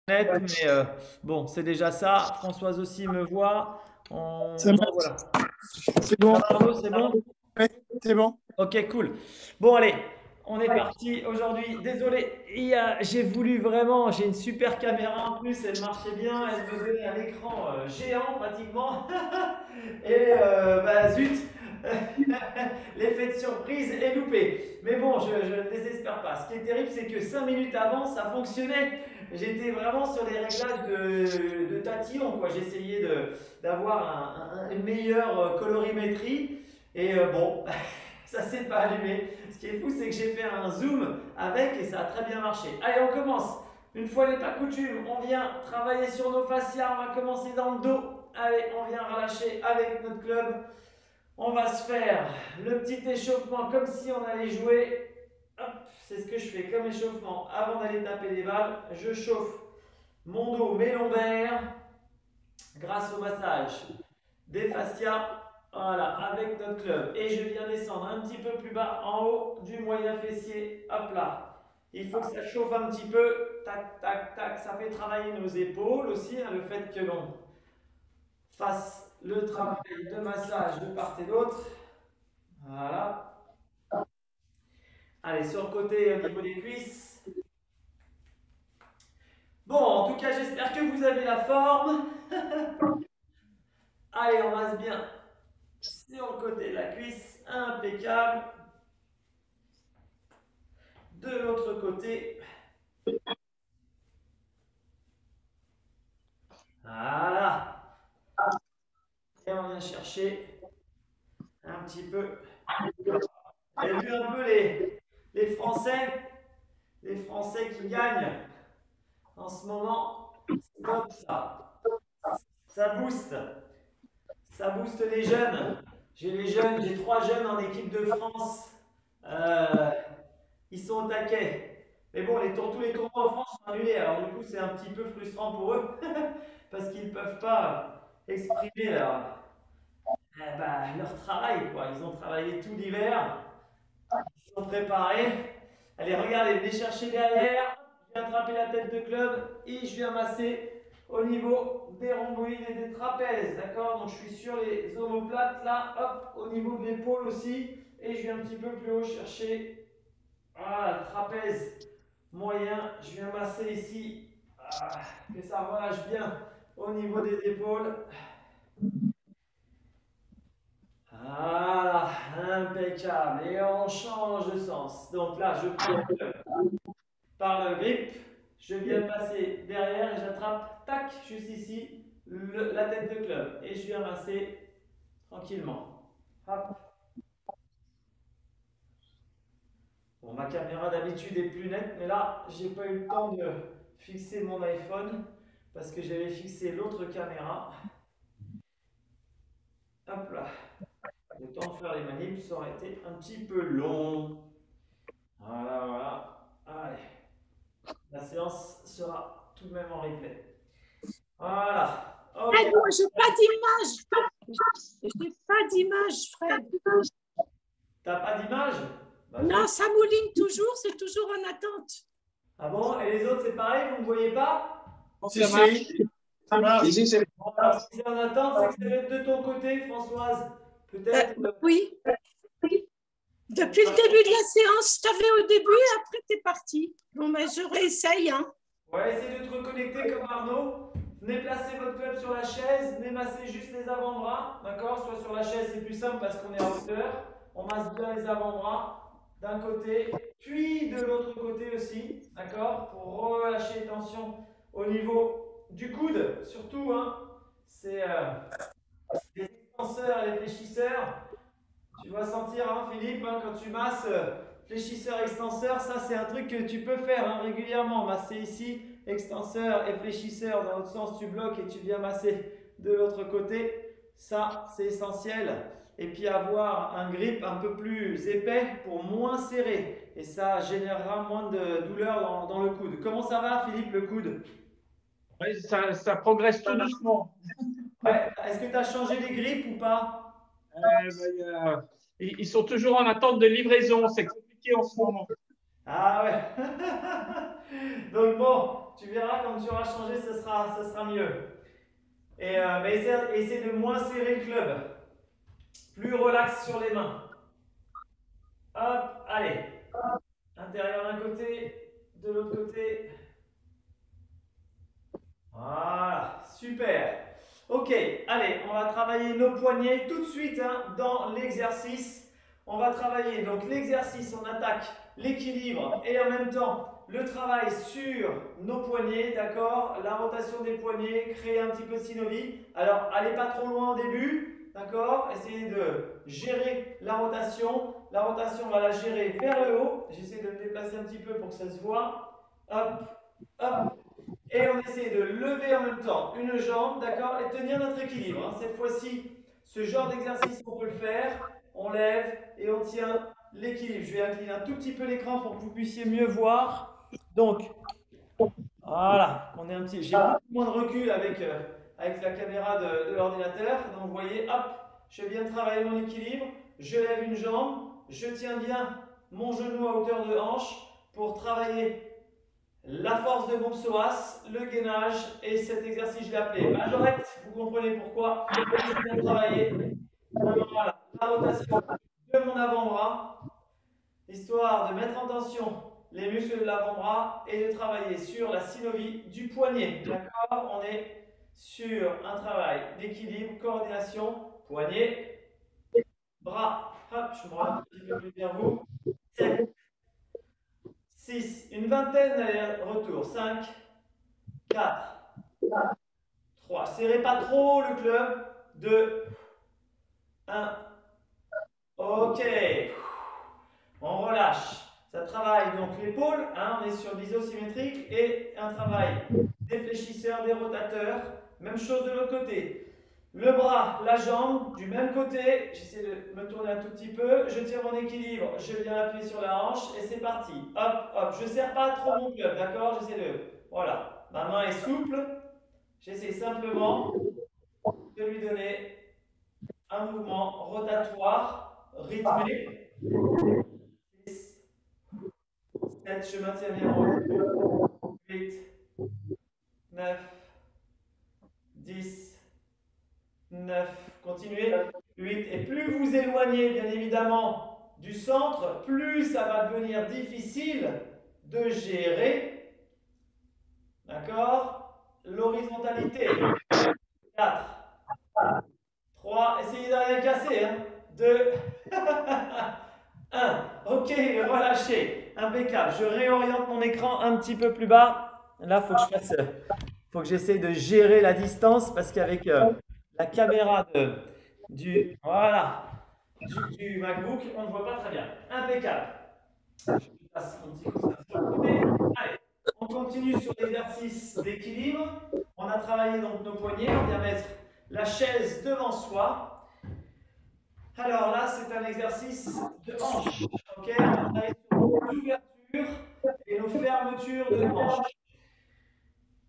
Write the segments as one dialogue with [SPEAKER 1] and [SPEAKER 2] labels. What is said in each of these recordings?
[SPEAKER 1] net, mais bon, c'est déjà ça. Françoise aussi me voit.
[SPEAKER 2] Ça
[SPEAKER 1] Bon,
[SPEAKER 2] marche.
[SPEAKER 1] voilà.
[SPEAKER 2] C'est
[SPEAKER 1] Ça
[SPEAKER 2] bon.
[SPEAKER 1] va, Arnaud, c'est bon?
[SPEAKER 2] Ouais, c'est bon.
[SPEAKER 1] Ok, cool. Bon, allez, on est parti aujourd'hui. Désolé, j'ai voulu vraiment, j'ai une super caméra en plus, elle marchait bien, elle me donnait un écran géant pratiquement. Et bah zut, l'effet de surprise est loupé. Mais bon, je ne désespère pas. Ce qui est terrible, c'est que 5 minutes avant, ça fonctionnait. J'étais vraiment sur des réglages de tatillon, quoi. J'essayais d'avoir une meilleure colorimétrie. Et bon, ça s'est pas allumé. Ce qui est fou, c'est que j'ai fait un zoom avec et ça a très bien marché. Allez, on commence. Une fois n'est pas coutume, on vient travailler sur nos fascias. On va commencer dans le dos. Allez, on vient relâcher avec notre club. On va se faire le petit échauffement comme si on allait jouer. Hop, c'est ce que je fais comme échauffement avant d'aller taper des balles. Je chauffe mon dos, mes lombaires, grâce au massage des fascias. Voilà, avec notre club. Et je viens descendre un petit peu plus bas en haut du moyen fessier. Hop là. Il faut que ça chauffe un petit peu. Tac, tac, tac. Ça fait travailler nos épaules aussi, hein, le fait que l'on fasse le travail de massage de part et d'autre. Voilà. Allez, sur le côté au niveau des cuisses. Bon, en tout cas, j'espère que vous avez la forme. Allez, on masse bien sur le côté de la cuisse. Impeccable. De l'autre côté. Voilà. Et on vient chercher un petit peu. Vous avez vu un peu les Français? Les Français qui gagnent en ce moment. C'est top ça. Ça booste. Ça booste les jeunes. J'ai les jeunes, j'ai 3 jeunes en équipe de France. Euh, Ils sont au taquet. Mais bon, tous les tournois en France sont annulés. Alors du coup, c'est un petit peu frustrant pour eux. Parce qu'ils ne peuvent pas exprimer leur travail, quoi. Ils ont travaillé tout l'hiver. Ils sont préparés. Allez, regardez, venez chercher derrière. Je viens attraper la tête de club et je viens masser au niveau des rhomboïdes et des trapèzes. D'accord? Donc je suis sur les omoplates là, hop, au niveau de l'épaule aussi. Et je viens un petit peu plus haut chercher, voilà, le trapèze moyen. Je viens masser ici. Ah, que ça relâche bien au niveau des épaules. Voilà, impeccable. Et on change de sens. Donc là, je prends par le grip, je viens passer derrière et j'attrape, tac, juste ici, la tête de club. Et je viens masser tranquillement. Hop. Bon, ma caméra d'habitude est plus nette, mais là, j'ai pas eu le temps de fixer mon iPhone parce que j'avais fixé l'autre caméra. Hop là. Le temps de faire les manips, ça aurait été un petit peu long. Voilà, voilà. Allez, la séance sera tout de même en replay. Voilà. Ok.
[SPEAKER 3] Fred, moi, j'ai pas d'image. J'ai pas d'image, Fred.
[SPEAKER 1] T'as pas d'image? Bah,
[SPEAKER 3] Non,
[SPEAKER 1] zut.
[SPEAKER 3] ça mouline toujours, c'est toujours en attente.
[SPEAKER 1] Ah bon? Et les autres, c'est pareil, vous ne me voyez pas?
[SPEAKER 2] Si, si. Ça marche.
[SPEAKER 1] Bon, alors, si c'est en attente, c'est que ça va être de ton côté, Françoise. Peut-être.
[SPEAKER 3] Oui, depuis le début de la séance, je t'avais au début, après t'es parti. Bon, ben, je réessaye. Hein.
[SPEAKER 1] Ouais, essayez de te reconnecter comme Arnaud. Venez placer votre club sur la chaise. Venez masser juste les avant-bras. D'accord? Soit sur la chaise, c'est plus simple parce qu'on est à hauteur. On masse bien les avant-bras d'un côté, puis de l'autre côté aussi. D'accord? Pour relâcher les tensions au niveau du coude, surtout. Hein. C'est les extenseurs et les fléchisseurs. Tu dois sentir, hein, Philippe, hein, quand tu masses fléchisseur, extenseur, ça c'est un truc que tu peux faire hein, régulièrement. Masser ici, extenseur et fléchisseur dans l'autre sens, tu bloques et tu viens masser de l'autre côté. Ça, c'est essentiel. Et puis avoir un grip un peu plus épais pour moins serrer. Et ça générera moins de douleur dans le coude. Comment ça va, Philippe, le coude?
[SPEAKER 4] Oui, ça progresse tout doucement.
[SPEAKER 1] Ouais. Est-ce que tu as changé les grips ou pas?
[SPEAKER 4] Ils sont toujours en attente de livraison. C'est compliqué en ce moment.
[SPEAKER 1] Ah ouais. Donc bon, tu verras quand tu auras changé, ça sera mieux. Mais essaie de moins serrer le club. Plus relax sur les mains. Hop, allez. Intérieur d'un côté, de l'autre côté. Voilà, super. Ok, allez, on va travailler nos poignets tout de suite hein, dans l'exercice. On va travailler donc l'exercice, on attaque l'équilibre et en même temps le travail sur nos poignets, d'accord? La rotation des poignets, créer un petit peu de synovie. Alors, allez pas trop loin au début, d'accord? Essayez de gérer la rotation. La rotation, on va la gérer vers le haut. J'essaie de me déplacer un petit peu pour que ça se voit. Hop, hop. Et on essaie de lever en même temps une jambe, d'accord? Et tenir notre équilibre. Hein. Cette fois-ci, ce genre d'exercice, on peut le faire. On lève et on tient l'équilibre. Je vais incliner un tout petit peu l'écran pour que vous puissiez mieux voir. Donc, voilà, j'ai beaucoup moins de recul avec la caméra de l'ordinateur. Donc, vous voyez, hop, je viens de travailler mon équilibre. Je lève une jambe. Je tiens bien mon genou à hauteur de hanche pour travailler la force de mon psoas, le gainage et cet exercice, je l'ai appelé majorette. Vous comprenez pourquoi. Je viens de travailler. Voilà, la rotation de mon avant-bras, histoire de mettre en tension les muscles de l'avant-bras et de travailler sur la synovie du poignet. D'accord? On est sur un travail d'équilibre, coordination, poignet, bras. Hop, je me remets un petit peu plus vers vous. 7, 6, une vingtaine d'aller-retour. 5, 4, 3. Serrez pas trop le club. 2, 1. Ok. On relâche. Ça travaille donc l'épaule. Hein, on est sur l'isosymétrique et un travail des fléchisseurs, des rotateurs. Même chose de l'autre côté. Le bras, la jambe, du même côté. J'essaie de me tourner un tout petit peu. Je tire mon équilibre. Je viens appuyer sur la hanche et c'est parti. Hop, hop. Je ne serre pas trop mon club, d'accord? J'essaie de... Voilà. Ma main est souple. J'essaie simplement de lui donner un mouvement rotatoire, rythmé. 6, 7, je maintiens bien mon rythme. 8, 9, 10, 9, continuez. 8, et plus vous éloignez bien évidemment du centre, plus ça va devenir difficile de gérer, d'accord, l'horizontalité. 4, 3, essayez de rien casser, hein. 2, 1, ok, relâchez, impeccable. Je réoriente mon écran un petit peu plus bas. Là, faut que j'essaie de gérer la distance parce qu'avec la caméra voilà, du MacBook, on ne voit pas très bien. Impeccable. Je passe un petit coup ça sur le côté. Allez, on continue sur l'exercice d'équilibre. On a travaillé donc nos poignets. On vient mettre la chaise devant soi. Alors là, c'est un exercice de hanche. Ok, on va travailler sur nos ouvertures et nos fermetures de hanche.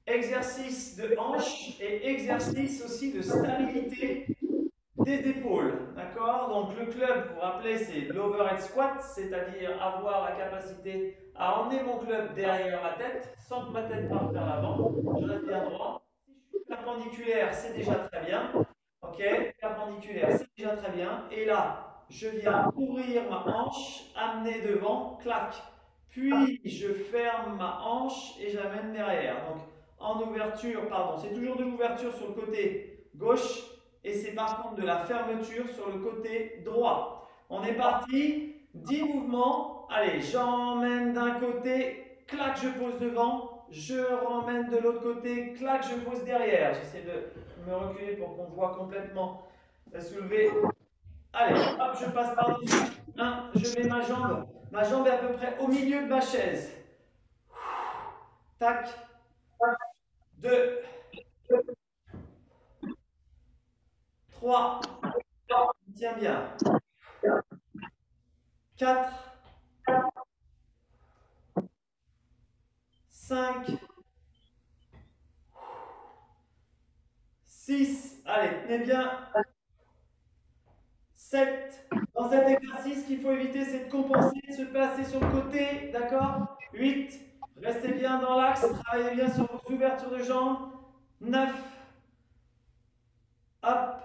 [SPEAKER 1] Exercice de hanche et exercice aussi de stabilité des épaules. D'accord? Donc le club, vous vous rappelez, c'est l'overhead squat, c'est-à-dire avoir la capacité à emmener mon club derrière ma tête sans que ma tête parte vers l'avant. Je reste bien droit. Si je suis perpendiculaire, c'est déjà très bien. Ok? Perpendiculaire, c'est déjà très bien. Et là, je viens ouvrir ma hanche, amener devant, clac. Puis je ferme ma hanche et j'amène derrière. Donc en ouverture, pardon, c'est toujours de l'ouverture sur le côté gauche et c'est par contre de la fermeture sur le côté droit. On est parti, 10 mouvements. Allez, j'emmène d'un côté, clac, je pose devant, je ramène de l'autre côté, clac, je pose derrière. J'essaie de me reculer pour qu'on voit complètement la soulever. Allez, hop, je passe par-dessus. 1, je mets ma jambe est à peu près au milieu de ma chaise. Tac. 2, 3, tiens bien. 4, 5, 6, allez, tenez bien. 7, dans cet exercice, ce qu'il faut éviter, c'est de compenser, de se placer sur le côté, d'accord? 8, Restez bien dans l'axe, travaillez bien sur vos ouvertures de jambes. 9. Hop.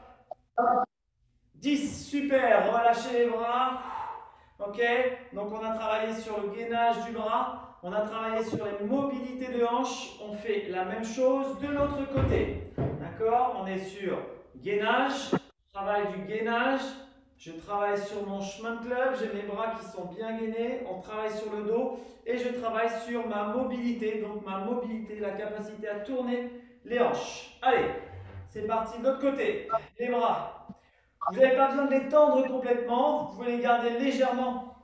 [SPEAKER 1] 10. Super. Relâchez les bras. Ok. Donc on a travaillé sur le gainage du bras. On a travaillé sur les mobilités de hanches. On fait la même chose de l'autre côté. D'accord? On est sur gainage. Travail du gainage. Je travaille sur mon chemin de club. J'ai mes bras qui sont bien gainés. On travaille sur le dos. Et je travaille sur ma mobilité. Donc ma mobilité, la capacité à tourner les hanches. Allez, c'est parti de l'autre côté. Les bras. Vous n'avez pas besoin de les tendre complètement. Vous pouvez les garder légèrement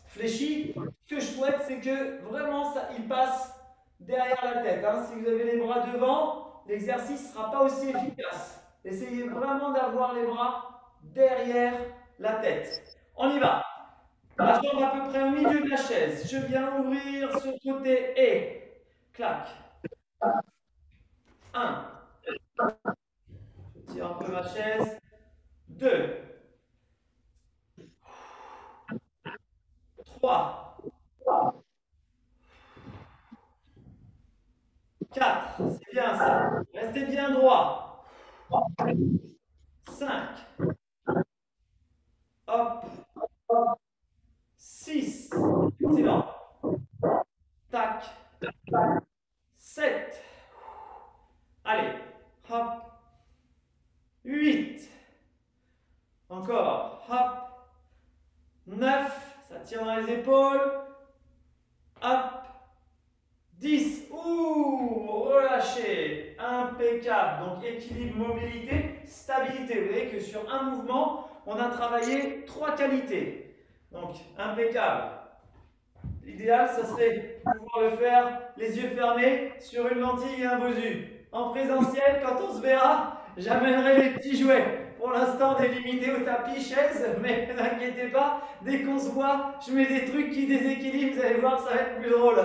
[SPEAKER 1] fléchis. Ce que je souhaite, c'est que vraiment, ils passent derrière la tête. Hein. Si vous avez les bras devant, l'exercice ne sera pas aussi efficace. Essayez vraiment d'avoir les bras derrière la tête. On y va. La jambe à peu près au milieu de la chaise. Je viens ouvrir sur le côté et clac. 1. Je tire un peu ma chaise. 2. 3. 4. C'est bien ça. Restez bien droit. 5. Hop. 6. Excellent. Tac. 7. Allez. Hop. 8. Encore. Hop. 9. Ça tire dans les épaules. Hop. 10. Ouh, relâchez. Impeccable. Donc équilibre, mobilité, stabilité. Vous voyez que sur un mouvement, on a travaillé 3 qualités. Donc impeccable. L'idéal, ça serait de pouvoir le faire les yeux fermés sur une lentille et un bosu. En présentiel, quand on se verra, j'amènerai les petits jouets. Pour l'instant, on est limité au tapis, chaise, mais ne vous inquiétez pas, dès qu'on se voit, je mets des trucs qui déséquilibrent, vous allez voir, ça va être plus drôle.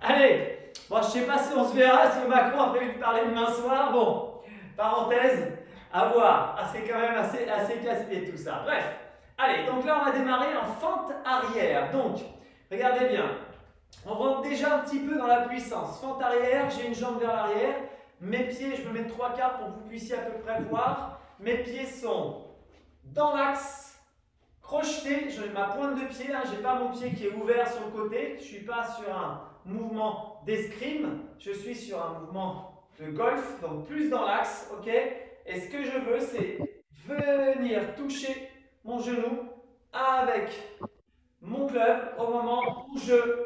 [SPEAKER 1] Allez, bon, je ne sais pas si on se verra, si Macron a prévu de parler demain soir, bon, parenthèse, à voir. Ah, c'est quand même assez casse-pied tout ça. Bref, allez, donc là, on va démarrer en fente arrière. Donc, regardez bien, on rentre déjà un petit peu dans la puissance. Fente arrière, j'ai une jambe vers l'arrière. Mes pieds, je me mets 3/4 pour que vous puissiez à peu près voir. Mes pieds sont dans l'axe, crochetés. J'ai ma pointe de pied, hein, je n'ai pas mon pied qui est ouvert sur le côté. Je ne suis pas sur un mouvement d'escrime, je suis sur un mouvement de golf, donc plus dans l'axe. Ok. Et ce que je veux, c'est venir toucher mon genou avec mon club au moment où je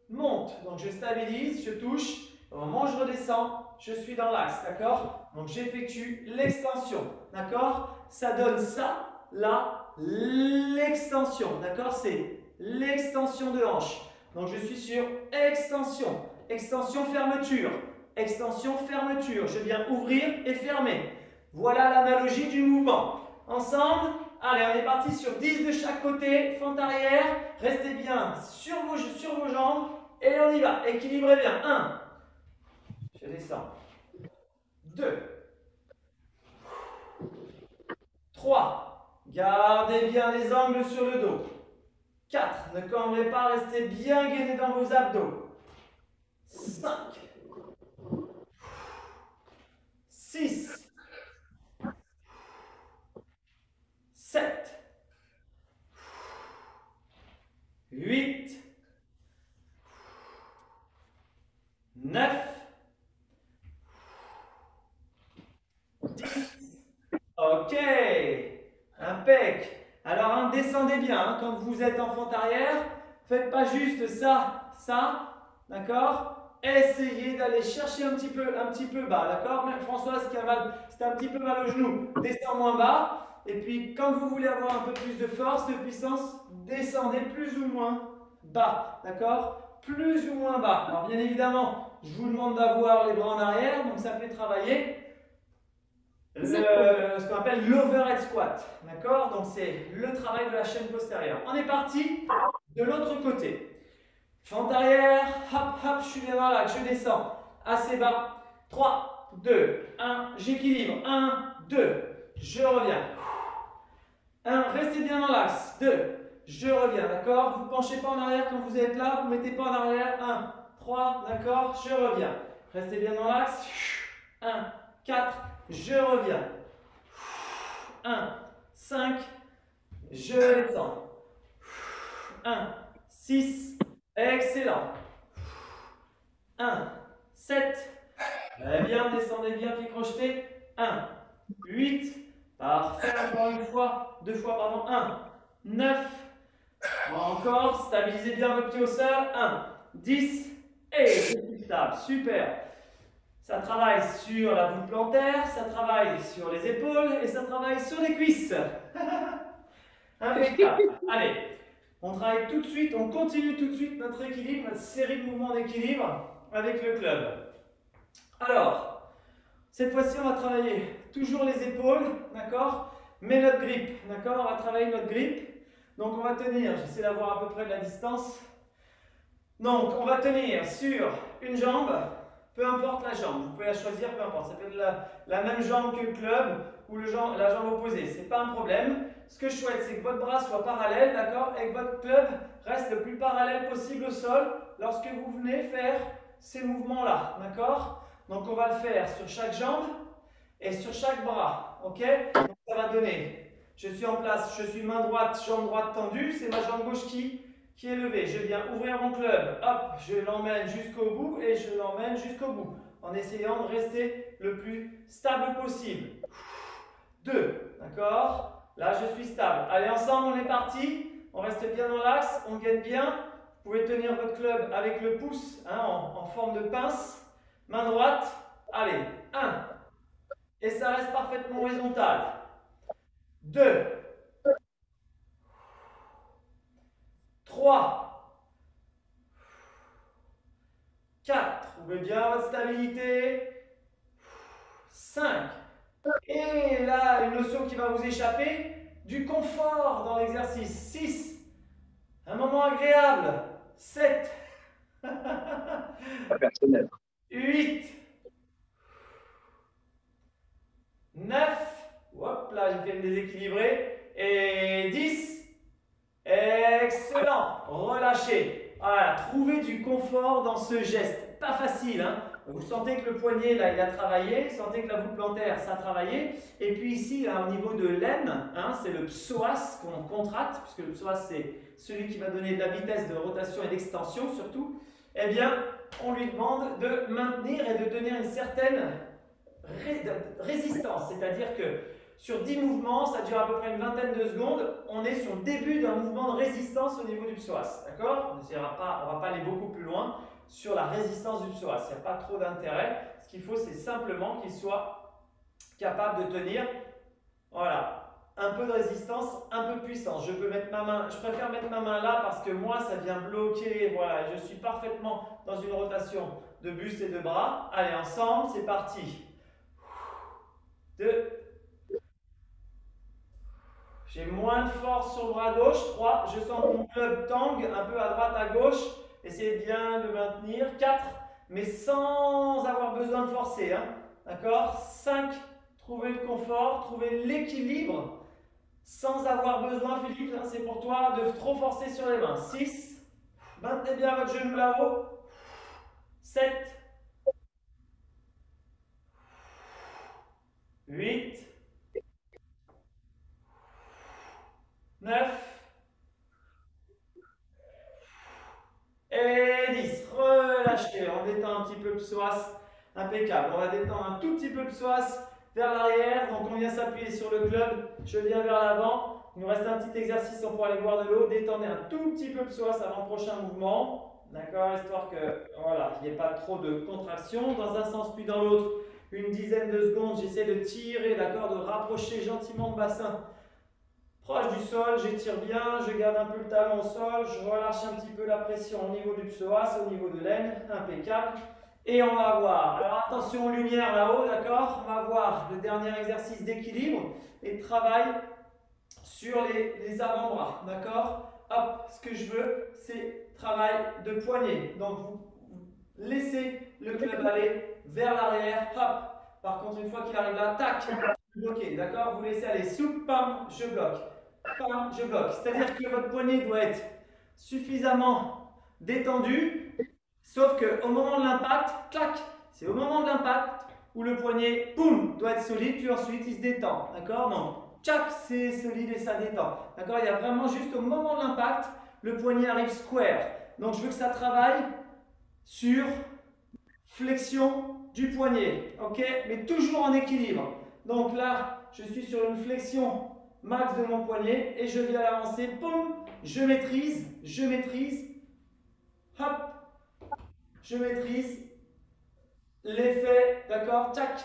[SPEAKER 1] monte. Donc je stabilise, je touche. Au moment où je redescends, je suis dans l'axe, d'accord? Donc j'effectue l'extension, d'accord? Ça donne ça, là, l'extension, d'accord? C'est l'extension de hanche. Donc je suis sur extension, extension, fermeture, extension, fermeture. Je viens ouvrir et fermer. Voilà l'analogie du mouvement. Ensemble, allez, on est parti sur 10 de chaque côté, fente arrière. Restez bien sur vos jambes et on y va. Équilibrez bien. 1. Je descends. 2. 3. Gardez bien les angles sur le dos. 4. Ne cambrez pas, restez bien gainés dans vos abdos. 5. 6. 7. 8. 9. 10. Ok. Impec. Alors, hein, descendez bien. Hein, quand vous êtes en fente arrière, faites pas juste ça, ça. D'accord? Essayez d'aller chercher un petit peu bas. D'accord? Même Françoise qui a mal, c'était un petit peu mal au genou. Descends moins bas. Et puis, quand vous voulez avoir un peu plus de force, de puissance, descendez plus ou moins bas. D'accord? Plus ou moins bas. Alors, bien évidemment, je vous demande d'avoir les bras en arrière. Donc, ça fait travailler ce qu'on appelle l'overhead squat. D'accord? Donc, c'est le travail de la chaîne postérieure. On est parti de l'autre côté. Fente arrière, hop, hop, je suis bien dans l'axe, je descends assez bas. 3, 2, 1, j'équilibre. 1, 2, je reviens. 1, restez bien dans l'axe. 2, je reviens, d'accord? Vous ne penchez pas en arrière quand vous êtes là, vous ne mettez pas en arrière. 1, 3, d'accord? Je reviens. Restez bien dans l'axe. 1, 4, je reviens. 1, 5, je descends. 1, 6, excellent. 1, 7, très bien, descendez bien, pied crocheté. 1, 8, parfait, encore une fois, 2 fois, pardon. 1, 9, encore, stabilisez bien votre pied au sol. 1, 10, et stable, super. Ça travaille sur la voûte plantaire, ça travaille sur les épaules et ça travaille sur les cuisses. Impeccable. Allez, on travaille tout de suite, on continue tout de suite notre équilibre, notre série de mouvements d'équilibre avec le club. Alors, cette fois-ci, on va travailler toujours les épaules, d'accord? Mais notre grip, d'accord? On va travailler notre grip. Donc, on va tenir, j'essaie d'avoir à peu près de la distance. Donc, on va tenir sur une jambe, peu importe la jambe, vous pouvez la choisir, peu importe. Ça peut être la même jambe que le club ou la jambe opposée, ce n'est pas un problème. Ce que je souhaite, c'est que votre bras soit parallèle, d'accord, et que votre club reste le plus parallèle possible au sol lorsque vous venez faire ces mouvements-là, d'accord? Donc, on va le faire sur chaque jambe et sur chaque bras, ok? Donc, ça va donner, je suis en place, je suis main droite, jambe droite tendue, c'est ma jambe gauche qui est levée. Je viens ouvrir mon club, hop, je l'emmène jusqu'au bout et je l'emmène jusqu'au bout, en essayant de rester le plus stable possible. 2, d'accord? Là, je suis stable. Allez, ensemble, on est parti. On reste bien dans l'axe, on gaine bien. Vous pouvez tenir votre club avec le pouce hein, en forme de pince. Main droite. Allez, 1. Et ça reste parfaitement horizontal. 2. 3. 4. Trouvez bien votre stabilité. 5. Et là, une notion qui va vous échapper, du confort dans l'exercice. 6. Un moment agréable. 7. 8. 9. Hop là, j'ai fait le déséquilibré. Et 10. Excellent. Relâchez. Voilà, trouvez du confort dans ce geste. Pas facile, hein. Vous sentez que le poignet, là, il a travaillé. Vous sentez que la voûte plantaire, ça a travaillé. Et puis ici, là, au niveau de l'aine, hein, c'est le psoas qu'on contracte, puisque le psoas, c'est celui qui va donner de la vitesse de rotation et d'extension, surtout. Eh bien, on lui demande de maintenir et de tenir une certaine résistance. C'est-à-dire que sur 10 mouvements, ça dure à peu près une vingtaine de secondes. On est sur le début d'un mouvement de résistance au niveau du psoas. D'accord? On ne va pas aller beaucoup plus loin sur la résistance du psoas. Il n'y a pas trop d'intérêt. Ce qu'il faut, c'est simplement qu'il soit capable de tenir, voilà, un peu de résistance, un peu de puissance. Je préfère mettre ma main là parce que moi, ça vient bloquer. Voilà, je suis parfaitement dans une rotation de buste et de bras. Allez, ensemble, c'est parti. 2. J'ai moins de force sur le bras gauche. 3. Je sens que mon club tangue un peu à droite, à gauche. Essayez bien de maintenir. 4. Mais sans avoir besoin de forcer. Hein. D'accord? 5. Trouvez le confort, trouvez l'équilibre. Sans avoir besoin, Philippe, hein, c'est pour toi, de trop forcer sur les mains. 6. Maintenez bien votre genou là-haut. 7. 8. 9 et 10. Relâchez, on détend un petit peu le psoas, impeccable. On va détendre un tout petit peu le psoas vers l'arrière, donc on vient s'appuyer sur le club, je viens vers l'avant. Il nous reste un petit exercice, on pourra aller boire de l'eau, détendez un tout petit peu le psoas avant le prochain mouvement, d'accord, histoire que voilà, il n'y ait pas trop de contraction dans un sens puis dans l'autre. Une dizaine de secondes, j'essaie de tirer, d'accord, de rapprocher gentiment le bassin proche du sol, j'étire bien, je garde un peu le talon au sol, je relâche un petit peu la pression au niveau du psoas, au niveau de l'aine, impeccable. Et on va voir, alors attention lumière là-haut, d'accord, on va voir le dernier exercice d'équilibre et de travail sur les avant-bras, d'accord. Hop, ce que je veux, c'est travail de poignet. Donc vous laissez le club aller vers l'arrière, hop. Par contre, une fois qu'il arrive là, tac, bloqué, d'accord. Vous laissez aller, soupe, pam, je bloque. pam, je bloque. C'est-à-dire que votre poignet doit être suffisamment détendu, sauf qu'au moment de l'impact, clac, c'est au moment de l'impact où le poignet, boum, doit être solide, puis ensuite il se détend. D'accord? Non. Tchac, c'est solide et ça détend. D'accord? Il y a vraiment juste au moment de l'impact, le poignet arrive square. Donc je veux que ça travaille sur flexion du poignet. Ok? Mais toujours en équilibre. Donc là, je suis sur une flexion max de mon poignet et je viens l'avancer. Boum! Je maîtrise. Hop! Je maîtrise l'effet, d'accord? Tac!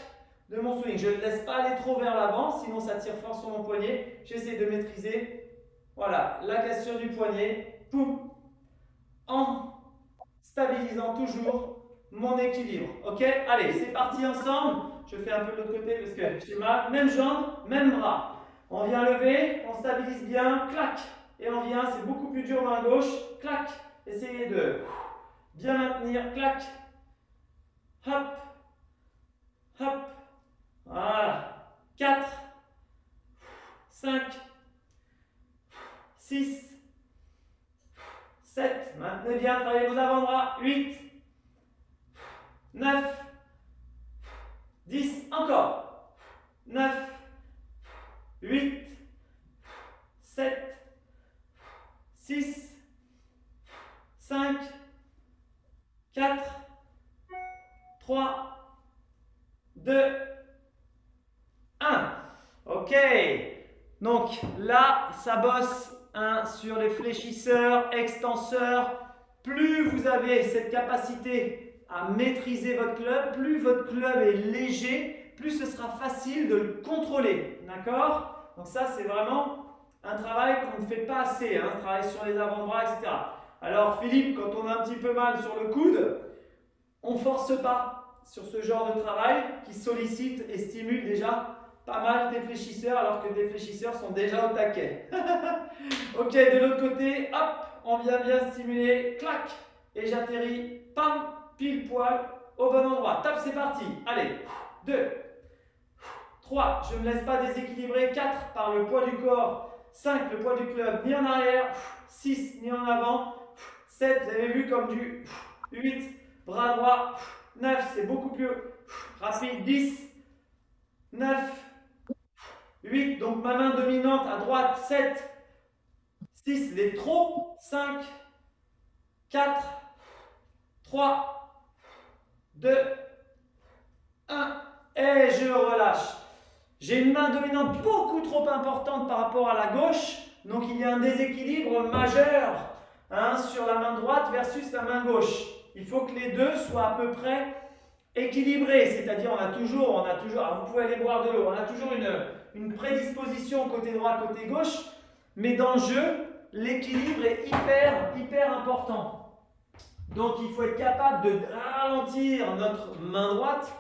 [SPEAKER 1] De mon swing. Je ne laisse pas aller trop vers l'avant, sinon ça tire fort sur mon poignet. J'essaie de maîtriser, voilà, la cassure du poignet, poum, en stabilisant toujours mon équilibre. Ok? Allez, c'est parti ensemble. Je fais un peu de l'autre côté parce que j'ai mal. Même jambe, même bras. On vient lever, on stabilise bien, clac. Et on vient, c'est beaucoup plus dur main gauche, clac. Essayez de bien maintenir, clac. Hop, hop. Voilà. 4, 5, 6, 7. Maintenez bien, travaillez vos avant-bras. 8, 9, 10. Encore. 9, 8, 7, 6, 5, 4, 3, 2, 1. Ok. Donc là, ça bosse sur les fléchisseurs, extenseurs. Plus vous avez cette capacité à maîtriser votre club, plus votre club est léger, plus ce sera facile de le contrôler. D'accord? Donc ça, c'est vraiment un travail qu'on ne fait pas assez, un travail sur les avant-bras, etc. Alors Philippe, quand on a un petit peu mal sur le coude, on ne force pas sur ce genre de travail qui sollicite et stimule déjà pas mal des fléchisseurs, alors que des fléchisseurs sont déjà au taquet. Ok, de l'autre côté, hop, on vient bien stimuler, clac, et j'atterris, pam, pile poil, au bon endroit. Top, c'est parti. Allez, 2, 3, je ne me laisse pas déséquilibrer, 4, par le poids du corps, 5, le poids du club, ni en arrière, 6, ni en avant, 7, vous avez vu comme du 8, bras droit, 9, c'est beaucoup plus rapide, 10, 9, 8, donc ma main dominante à droite, 7, 6, les trop, 5, 4, 3, 2, 1, et je relâche. J'ai une main dominante beaucoup trop importante par rapport à la gauche, donc il y a un déséquilibre majeur sur la main droite versus la main gauche. Il faut que les deux soient à peu près équilibrés, c'est-à-dire on a toujours, alors vous pouvez aller boire de l'eau, on a toujours une prédisposition côté droit, côté gauche, mais dans le jeu, l'équilibre est hyper important. Donc il faut être capable de ralentir notre main droite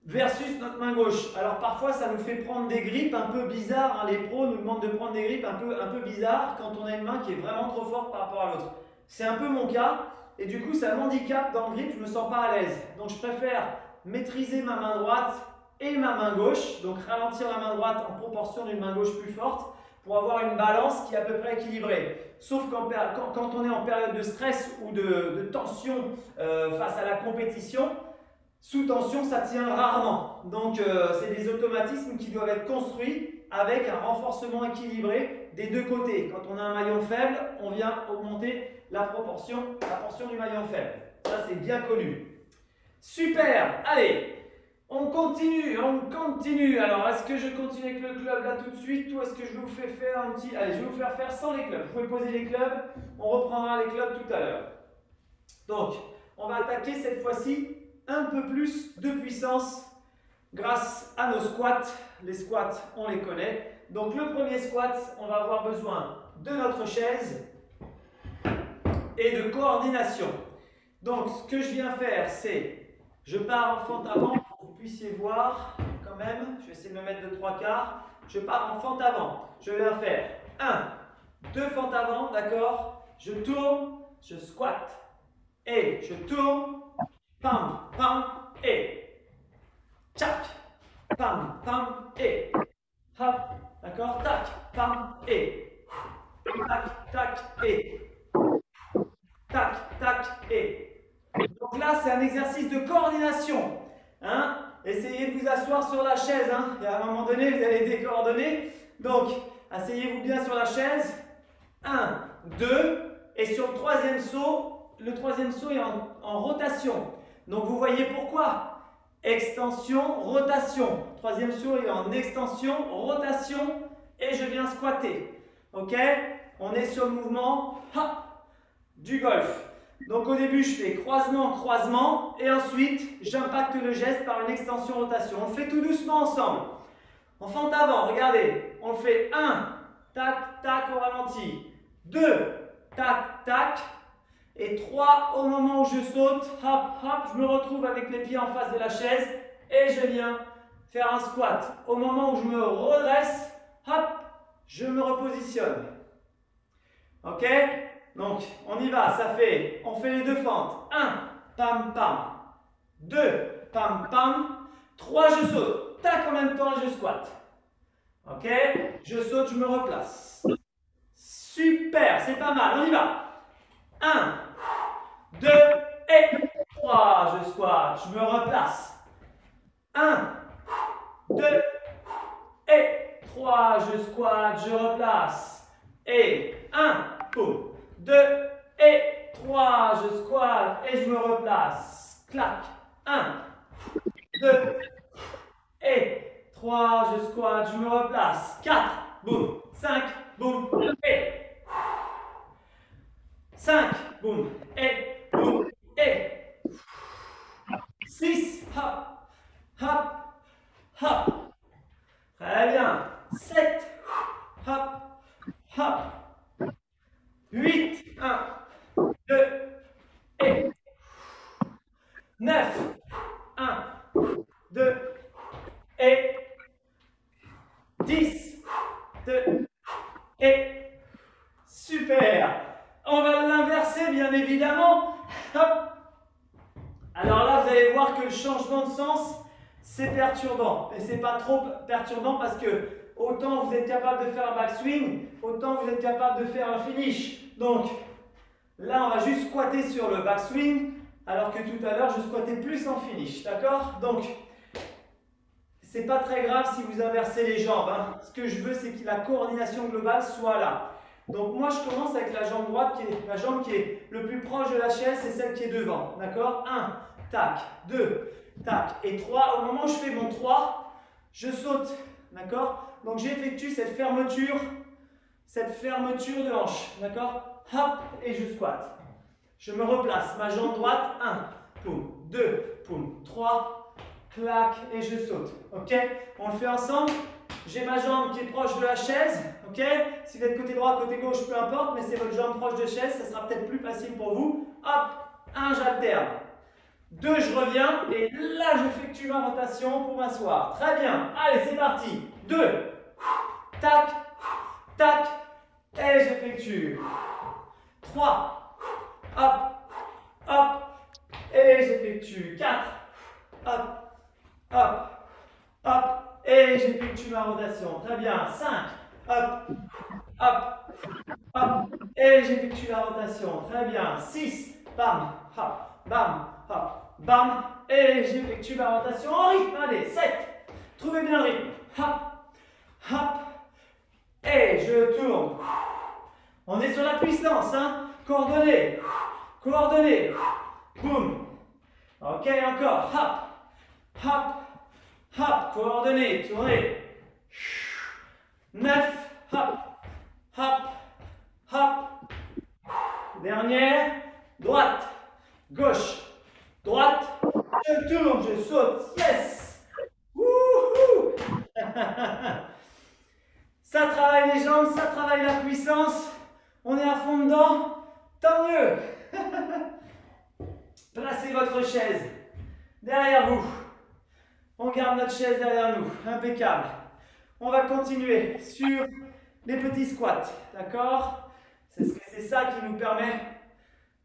[SPEAKER 1] versus notre main gauche. Alors parfois ça nous fait prendre des grippes un peu bizarres, les pros nous demandent de prendre des grippes un peu bizarres quand on a une main qui est vraiment trop forte par rapport à l'autre. C'est un peu mon cas, et du coup ça m'handicape dans le grip, je ne me sens pas à l'aise. Donc je préfère maîtriser ma main droite et ma main gauche, donc ralentir la main droite en proportion d'une main gauche plus forte pour avoir une balance qui est à peu près équilibrée. Sauf quand on est en période de stress ou de tension face à la compétition, sous tension, ça tient rarement. Donc, c'est des automatismes qui doivent être construits avec un renforcement équilibré des deux côtés. Quand on a un maillon faible, on vient augmenter la portion du maillon faible. Ça, c'est bien connu. Super! Allez, on continue. Alors, est-ce que je continue avec le club là tout de suite ou est-ce que je vous fais faire un petit... Allez, je vais vous faire faire sans les clubs. Vous pouvez poser les clubs. On reprendra les clubs tout à l'heure. Donc, on va attaquer cette fois-ci un peu plus de puissance grâce à nos squats. Les squats, on les connaît. Donc le premier squat, on va avoir besoin de notre chaise et de coordination. Donc ce que je viens faire, c'est je pars en fente avant pour que vous puissiez voir quand même. Je vais essayer de me mettre de 3/4. Je pars en fente avant. Je viens faire 1, 2 fentes avant, d'accord? Je tourne, je squatte et je tourne. Pam, pam, et tchac, pam, pam, et hop, d'accord, tac, pam, et tac, tac, et. Tac, tac, et. Donc là, c'est un exercice de coordination. Hein? Essayez de vous asseoir sur la chaise. Hein? Et à un moment donné, vous allez décoordonner. Donc, asseyez-vous bien sur la chaise. 1, 2. Et sur le troisième saut est en rotation. Donc, vous voyez pourquoi. Extension, rotation. Troisième saut est en extension, rotation. Et je viens squatter. Ok? On est sur le mouvement hop, du golf. Donc au début, je fais croisement, croisement. Et ensuite, j'impacte le geste par une extension, rotation. On le fait tout doucement ensemble. En fente avant, regardez. On le fait 1, tac, tac au ralenti. 2, tac, tac. Et 3, au moment où je saute, hop, hop, je me retrouve avec les pieds en face de la chaise. Et je viens faire un squat. Au moment où je me redresse, hop, je me repositionne. Ok? Donc, on y va, on fait les deux fentes. 1, pam, pam. 2, pam, pam. 3, je saute. Tac, en même temps, je squatte. Ok? Je saute, je me replace. Super, c'est pas mal, on y va. 1, 2 et 3, je squatte, je me replace. 1, 2 et 3, je squatte, je replace. Et 1, boum. 2 et 3, je squatte et je me replace. Clac. 1, 2 et 3, je squatte, je me replace. 4, boum. 5, boum. Et 5, boum. Et boum. Et 6, hop, hop, hop. Très bien. 7, hop, hop. 8, 1, 2, et 9, 1, 2, et 10, 2, et super. On va l'inverser, bien évidemment. Hop. Alors là, vous allez voir que le changement de sens, c'est perturbant. Et c'est pas trop perturbant parce que autant vous êtes capable de faire un backswing, autant vous êtes capable de faire un finish. Donc, là, on va juste squatter sur le backswing, alors que tout à l'heure, je squattais plus en finish. D'accord? Donc, c'est pas très grave si vous inversez les jambes. Hein. Ce que je veux, c'est que la coordination globale soit là. Donc, moi, je commence avec la jambe droite, la jambe qui est le plus proche de la chaise, c'est celle qui est devant. D'accord? 1, tac, 2, tac, et 3. Au moment où je fais mon 3, je saute. D'accord? Donc, j'effectue cette fermeture de hanche. D'accord? Hop, et je squatte. Je me replace. Ma jambe droite, 1, poum, 2, poum, 3, clac, et je saute. Ok? On le fait ensemble. J'ai ma jambe qui est proche de la chaise. Ok? Si vous êtes côté droit, côté gauche, peu importe, mais c'est votre jambe proche de chaise, ça sera peut-être plus facile pour vous. Hop, 1, j'alterne. 2, je reviens, et là, j'effectue ma rotation pour m'asseoir. Très bien. Allez, c'est parti. 2, tac, tac, et j'effectue. 3, hop, hop, et j'effectue. 4, hop, hop, hop, et j'effectue ma rotation. Très bien. 5, hop, hop, hop, et j'effectue la rotation. Très bien. 6, bam, hop, bam, hop, bam, et j'effectue ma rotation en rythme. Allez, 7. Trouvez bien le rythme. Hop, hop, et je tourne. On est sur la puissance, hein. Coordonnées, coordonnées. Boum. Ok, encore. Hop, hop, hop. Coordonnées, tournez. 9, hop, hop, hop. Dernière, droite, gauche, droite. Je tourne, je saute. Yes. Wouhou. Ça travaille les jambes, ça travaille la puissance. On est à fond dedans. Tant mieux. Placez votre chaise derrière vous. On garde notre chaise derrière nous. Impeccable. On va continuer sur les petits squats. D'accord? C'est ça qui nous permet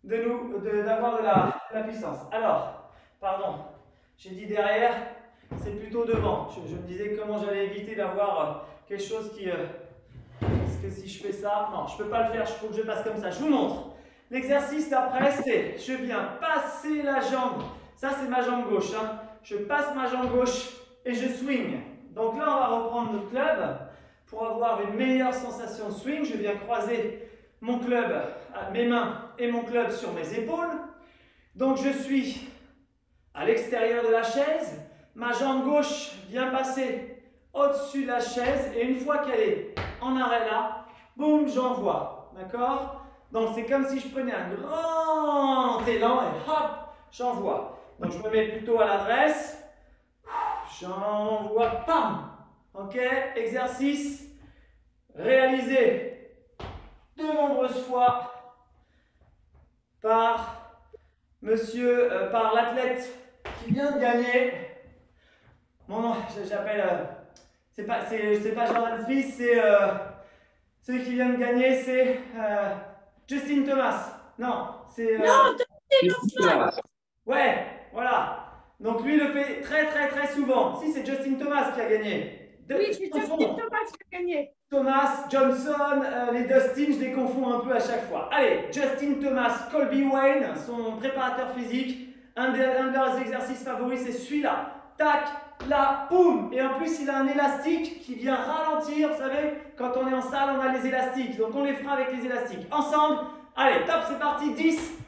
[SPEAKER 1] d'avoir de la puissance. Alors, pardon, j'ai dit derrière, c'est plutôt devant. Je me disais comment j'allais éviter d'avoir quelque chose qui parce que si je fais ça, non, je ne peux pas le faire, il faut que je fasse comme ça. Je vous montre. L'exercice d'après, c'est, je viens passer la jambe. Ça, c'est ma jambe gauche. Hein. Je passe ma jambe gauche et je swing. Donc là, on va reprendre notre club pour avoir une meilleure sensation de swing. Je viens croiser mon club, mes mains et mon club sur mes épaules. Donc je suis à l'extérieur de la chaise. Ma jambe gauche vient passer au-dessus de la chaise et une fois qu'elle est en arrêt là, boum, j'envoie. D'accord? Donc c'est comme si je prenais un grand élan et hop, j'envoie. Donc je me mets plutôt à l'adresse. J'envoie, pam. Ok? Exercice réalisé de nombreuses fois par par l'athlète qui vient de gagner. Mon nom, j'appelle. C'est pas Jordan Smith, c'est celui qui vient de gagner, c'est Justin Thomas. Non, c'est.
[SPEAKER 3] Non, Dustin Hoffman.
[SPEAKER 1] Ouais, voilà. Donc lui le fait très souvent. Si, c'est Justin Thomas qui a gagné.
[SPEAKER 3] Oui, c'est Justin Thomas qui a gagné.
[SPEAKER 1] Thomas, Johnson, les Dustin, je les confonds un peu à chaque fois. Allez, Justin Thomas, Colby Wayne, son préparateur physique. Un de leurs exercices favoris, c'est celui-là. Tac, là, boum. Et en plus, il a un élastique qui vient ralentir. Vous savez, quand on est en salle, on a les élastiques. Donc on les fera avec les élastiques. Ensemble. Allez, top, c'est parti. 10.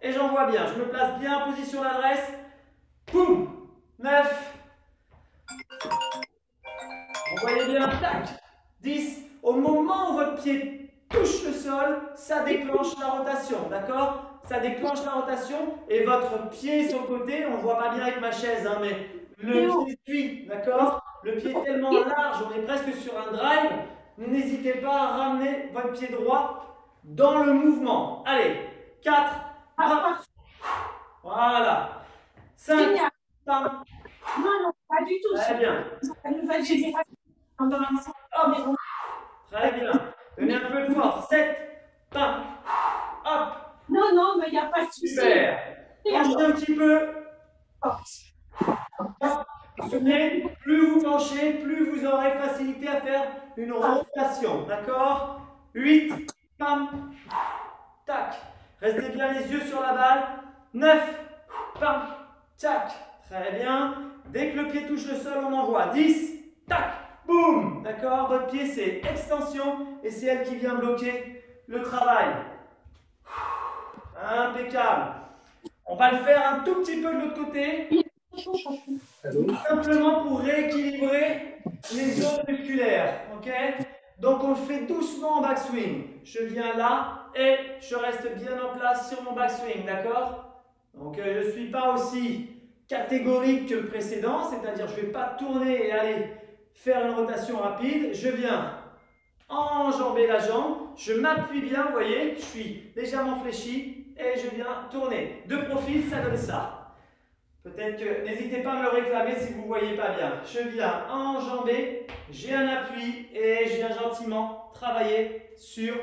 [SPEAKER 1] Et j'envoie bien. Je me place bien en position d'adresse. Boum. 9. Vous voyez bien, tac, 10. Au moment où votre pied touche le sol, ça déclenche la rotation, d'accord? Ça déclenche la rotation et votre pied sur le côté, on ne voit pas bien avec ma chaise, hein, mais le pied suit, d'accord? Le pied est tellement large, on est presque sur un drive. N'hésitez pas à ramener votre pied droit dans le mouvement. Allez, 4, 1, voilà. 5, pam.
[SPEAKER 3] Non, pas du tout.
[SPEAKER 1] Très bien.
[SPEAKER 3] Elle va générer pendant l'instant.
[SPEAKER 1] Hop. Très bien. Donnez un peu de force. 7, pam. Hop.
[SPEAKER 3] Non, mais il n'y a pas de souci.
[SPEAKER 1] Super. Penchez un petit peu. Hop. Vous souvenez, plus vous penchez, plus vous aurez facilité à faire une rotation. D'accord? 8, pam. Tac. Restez bien les yeux sur la balle. 9, pam. Tac. Très bien. Dès que le pied touche le sol, on envoie. 10, tac, boum. D'accord? Votre pied, c'est extension et c'est elle qui vient bloquer le travail. Impeccable. On va le faire un tout petit peu de l'autre côté. Simplement pour rééquilibrer les zones musculaires. Ok? Donc on le fait doucement en backswing. Je viens là et je reste bien en place sur mon backswing. D'accord? Donc je ne suis pas aussi catégorique que le précédent, c'est-à-dire je ne vais pas tourner et aller faire une rotation rapide. Je viens enjamber la jambe, je m'appuie bien, vous voyez, je suis légèrement fléchi et je viens tourner. De profil, ça donne ça. Peut-être que, n'hésitez pas à me le réclamer si vous ne voyez pas bien. Je viens enjamber, j'ai un appui et je viens gentiment travailler sur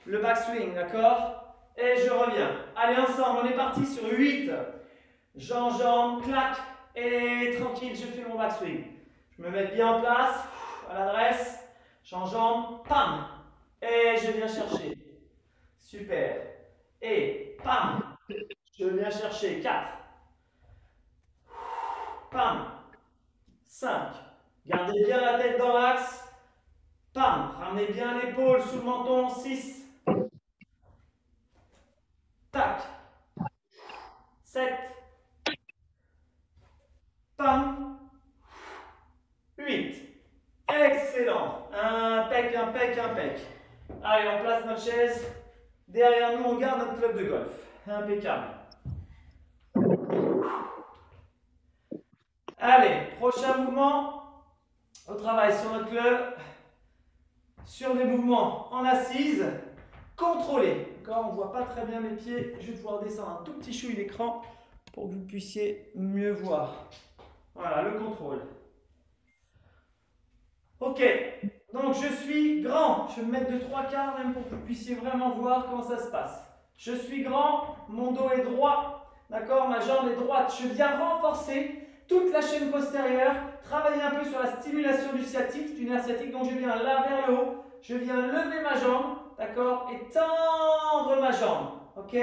[SPEAKER 1] le backswing, d'accord? Et je reviens. Allez, ensemble, on est parti sur 8. J'enjambe, clac, et tranquille, je fais mon backswing. Je me mets bien en place, à l'adresse, j'enjambe, pam, et je viens chercher. Super. Et pam, je viens chercher 4. Pam, 5. Gardez bien la tête dans l'axe. Pam, ramenez bien l'épaule sous le menton, 6. Tac. 7. Pam. 8. Excellent. Impec, impec, impec. Allez, on place notre chaise. Derrière nous, on garde notre club de golf. Impeccable. Allez, prochain mouvement. On travaille sur notre club. Sur des mouvements en assise. Contrôlés. D'accord, on ne voit pas très bien mes pieds. Je vais pouvoir descendre un tout petit chouille l'écran pour que vous puissiez mieux voir. Voilà, le contrôle. Ok, donc je suis grand. Je vais me mettre de 3/4 même pour que vous puissiez vraiment voir comment ça se passe. Je suis grand, mon dos est droit. D'accord, ma jambe est droite. Je viens renforcer toute la chaîne postérieure. Travailler un peu sur la stimulation du sciatique, du nerf sciatique. Donc je viens là vers le haut. je viens lever ma jambe, d'accord, et tendre ma jambe, ok?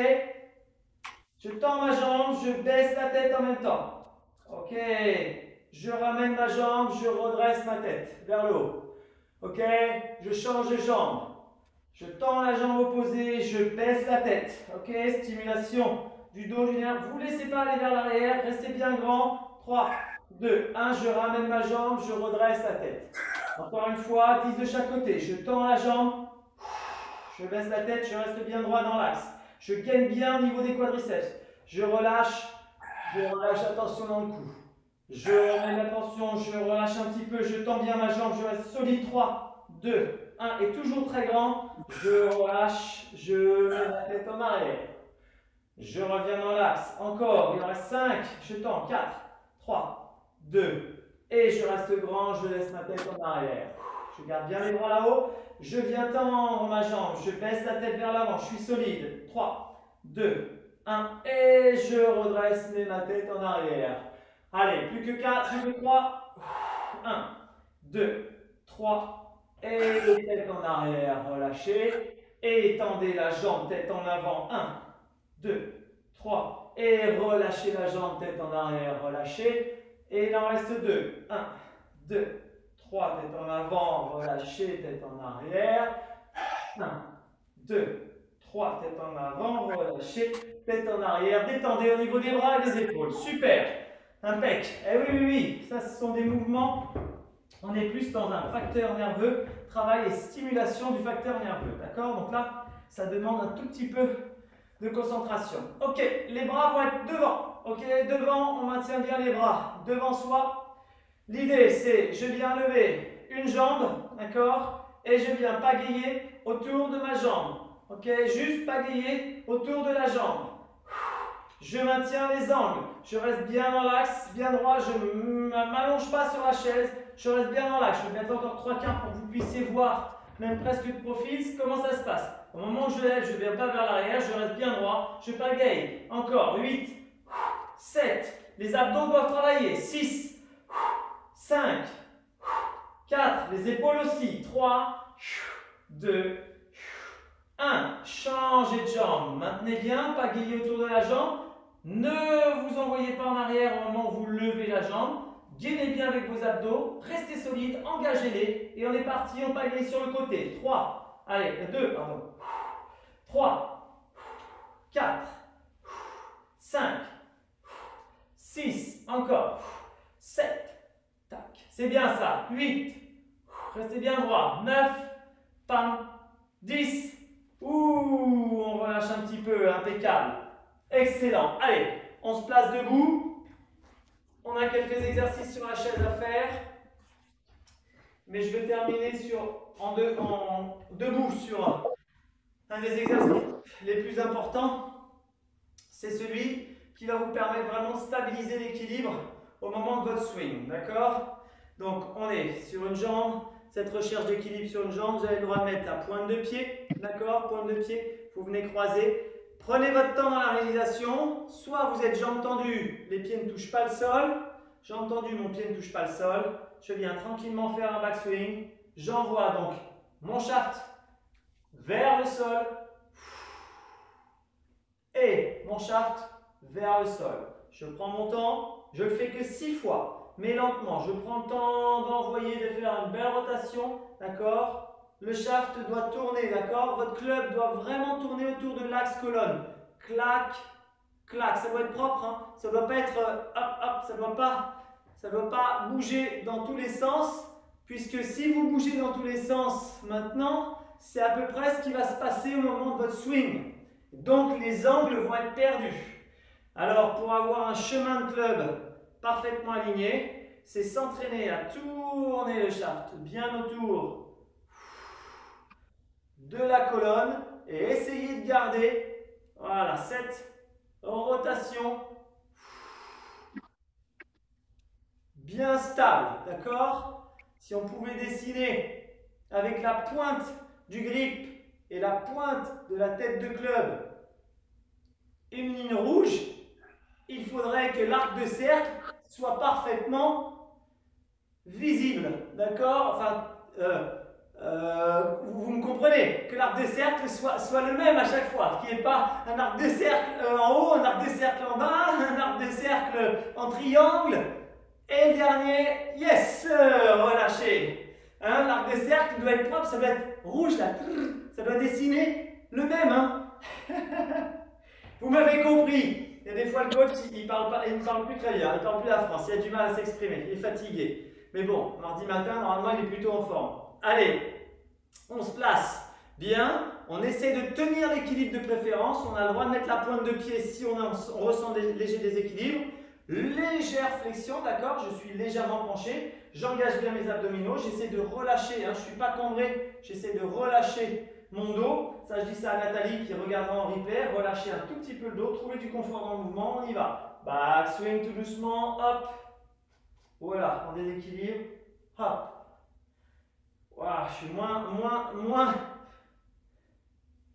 [SPEAKER 1] Je tends ma jambe, je baisse la tête en même temps, ok? Je ramène ma jambe, je redresse ma tête vers le haut, ok? Je change de jambe, je tends la jambe opposée, je baisse la tête, ok? Stimulation du dos, du nerf, vous ne laissez pas aller vers l'arrière, restez bien grand, 3, 2, 1, je ramène ma jambe, je redresse la tête. Encore une fois, 10 de chaque côté. Je tends la jambe, je baisse la tête, je reste bien droit dans l'axe. Je gaine bien au niveau des quadriceps. Je relâche, attention dans le cou. Je remets la tension, je relâche un petit peu, je tends bien ma jambe, je reste solide. 3, 2, 1 et toujours très grand. Je relâche, je mets la tête en arrière. Je reviens dans l'axe. Encore, il en reste 5. Je tends. 4, 3, 2. Et je reste grand, je laisse ma tête en arrière. Je garde bien les bras là-haut. Je viens tendre ma jambe. Je baisse la tête vers l'avant. Je suis solide. 3, 2, 1. Et je redresse, mets ma tête en arrière. Allez, plus que 4, plus que 3. 1, 2, 3. Et tête en arrière. Relâchez. Et tendez la jambe, tête en avant. 1, 2, 3. Et relâchez la jambe, tête en arrière. Relâchez. Et il en reste 2. 1, 2, 3, tête en avant, relâchez, tête en arrière. 1, 2, 3, tête en avant, relâchez, tête en arrière. Détendez au niveau des bras et des épaules. Super. Impec. Eh oui, oui, oui. Ça, ce sont des mouvements. On est plus dans un facteur nerveux. Travail et stimulation du facteur nerveux. D'accord? Donc là, ça demande un tout petit peu de concentration. Ok, les bras vont être devant. Ok, devant, on maintient bien les bras devant soi. L'idée, c'est, je viens lever une jambe, d'accord, et je viens pagayer autour de ma jambe. Ok, juste pagayer autour de la jambe. Je maintiens les angles. Je reste bien dans l'axe, bien droit. Je ne m'allonge pas sur la chaise. Je reste bien dans l'axe. Je vais mettre encore 3 quarts pour que vous puissiez voir, même presque de profil, comment ça se passe. Au moment où je lève, je ne viens pas vers l'arrière. Je reste bien droit. Je pagaye. Encore 8, 7. Les abdos doivent travailler. 6, 5, 4. Les épaules aussi. 3, 2, 1. Changez de jambe. Maintenez bien. Pagayez autour de la jambe. Ne vous envoyez pas en arrière au moment où vous levez la jambe. Gainez bien avec vos abdos. Restez solide. Engagez-les. Et on est parti. On pagaye sur le côté. 3. Allez, 2, pardon. 3, 4, 5, 6, encore, 7, tac, c'est bien ça, 8, restez bien droit, 9, pam, 10, ouh, on relâche un petit peu, impeccable, excellent, allez, on se place debout, on a quelques exercices sur la chaise à faire, mais je vais terminer debout sur un des exercices les plus importants, c'est celui qui va vous permettre vraiment de stabiliser l'équilibre au moment de votre swing, d'accord? Donc, on est sur une jambe, cette recherche d'équilibre sur une jambe, vous avez le droit de mettre la pointe de pied, d'accord? Pointe de pied, vous venez croiser. Prenez votre temps dans la réalisation, soit vous êtes jambes tendues, les pieds ne touchent pas le sol, jambes tendues, mon pied ne touche pas le sol, je viens tranquillement faire un backswing, j'envoie donc mon shaft vers le sol et mon shaft vers le sol. Je prends mon temps, je le fais que 6 fois, mais lentement. Je prends le temps d'envoyer, de faire une belle rotation, d'accord? Le shaft doit tourner, d'accord? Votre club doit vraiment tourner autour de l'axe colonne. Clac, clac, ça doit être propre, hein? Ça ne doit pas être hop, hop, ça doit pas bouger dans tous les sens, puisque si vous bougez dans tous les sens maintenant, c'est à peu près ce qui va se passer au moment de votre swing. Donc les angles vont être perdus. Alors pour avoir un chemin de club parfaitement aligné, c'est s'entraîner à tourner le shaft bien autour de la colonne et essayer de garder, voilà, cette rotation bien stable, d'accord? Si on pouvait dessiner avec la pointe du grip et la pointe de la tête de club une ligne rouge, il faudrait que l'arc de cercle soit parfaitement visible, d'accord? Enfin, Vous me comprenez? Que l'arc de cercle soit le même à chaque fois, qu'il n'y ait pas un arc de cercle en haut, un arc de cercle en bas, un arc de cercle en triangle. Et le dernier, yes, relâchez. Hein, l'arc de cercle doit être propre, ça doit être rouge là, ça doit dessiner le même. Hein. Vous m'avez compris. Il y a des fois le coach, il ne parle plus très bien, il ne parle plus la France, il a du mal à s'exprimer, il est fatigué. Mais bon, mardi matin, normalement, il est plutôt en forme. Allez, on se place bien, on essaie de tenir l'équilibre de préférence, on a le droit de mettre la pointe de pied si on ressent des légers déséquilibres. Légère flexion, d'accord, je suis légèrement penché, j'engage bien mes abdominaux, j'essaie de relâcher, hein, je ne suis pas cambré, j'essaie de relâcher mon dos. Ça, je dis ça à Nathalie qui regardera en replay, relâchez un tout petit peu le dos, trouvez du confort dans le mouvement, on y va. Back swing tout doucement, hop, voilà, en déséquilibre, hop. Voilà, je suis moins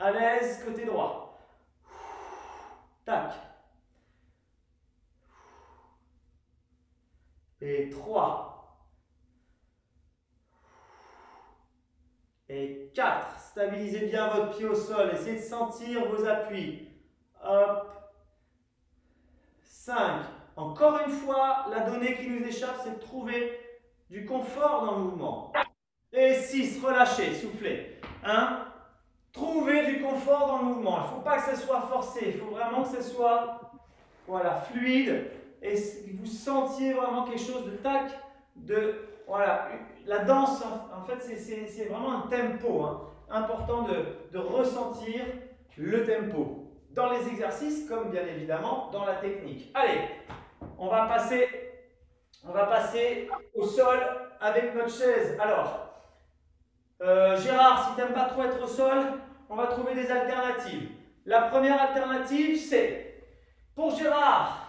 [SPEAKER 1] à l'aise côté droit. Tac. Et 3. Et 4. Stabilisez bien votre pied au sol. Essayez de sentir vos appuis. Hop. 5. Encore une fois, la donnée qui nous échappe, c'est de trouver du confort dans le mouvement. Et 6. Relâchez, soufflez. 1. Trouvez du confort dans le mouvement. Il ne faut pas que ce soit forcé. Il faut vraiment que ce soit voilà, fluide. Et vous sentiez vraiment quelque chose de tac, voilà, la danse, en fait, c'est vraiment un tempo, hein, important de ressentir le tempo dans les exercices, comme bien évidemment dans la technique. Allez, on va passer au sol avec notre chaise. Alors, Gérard, si tu n'aimes pas trop être au sol, on va trouver des alternatives. La première alternative, c'est, pour Gérard,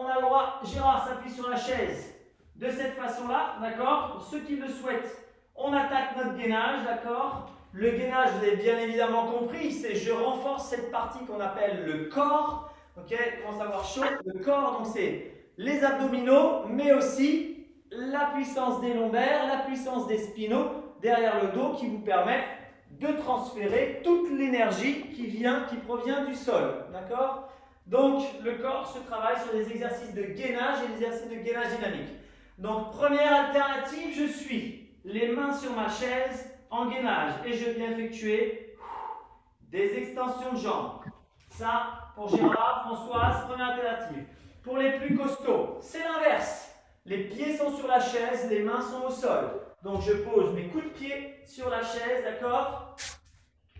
[SPEAKER 1] on a le droit, Gérard s'appuie sur la chaise de cette façon-là, d'accord? Pour ceux qui le souhaitent, on attaque notre gainage, d'accord? Le gainage, vous avez bien évidemment compris, c'est je renforce cette partie qu'on appelle le corps, ok? Commence à avoir chaud, le corps, donc c'est les abdominaux, mais aussi la puissance des lombaires, la puissance des spinaux derrière le dos qui vous permet de transférer toute l'énergie qui provient du sol, d'accord? Donc, le corps se travaille sur des exercices de gainage et des exercices de gainage dynamique. Donc, première alternative, je suis les mains sur ma chaise en gainage et je viens effectuer des extensions de jambes. Ça, pour Gérard, Françoise, première alternative. Pour les plus costauds, c'est l'inverse. Les pieds sont sur la chaise, les mains sont au sol. Donc, je pose mes coups de pied sur la chaise, d'accord?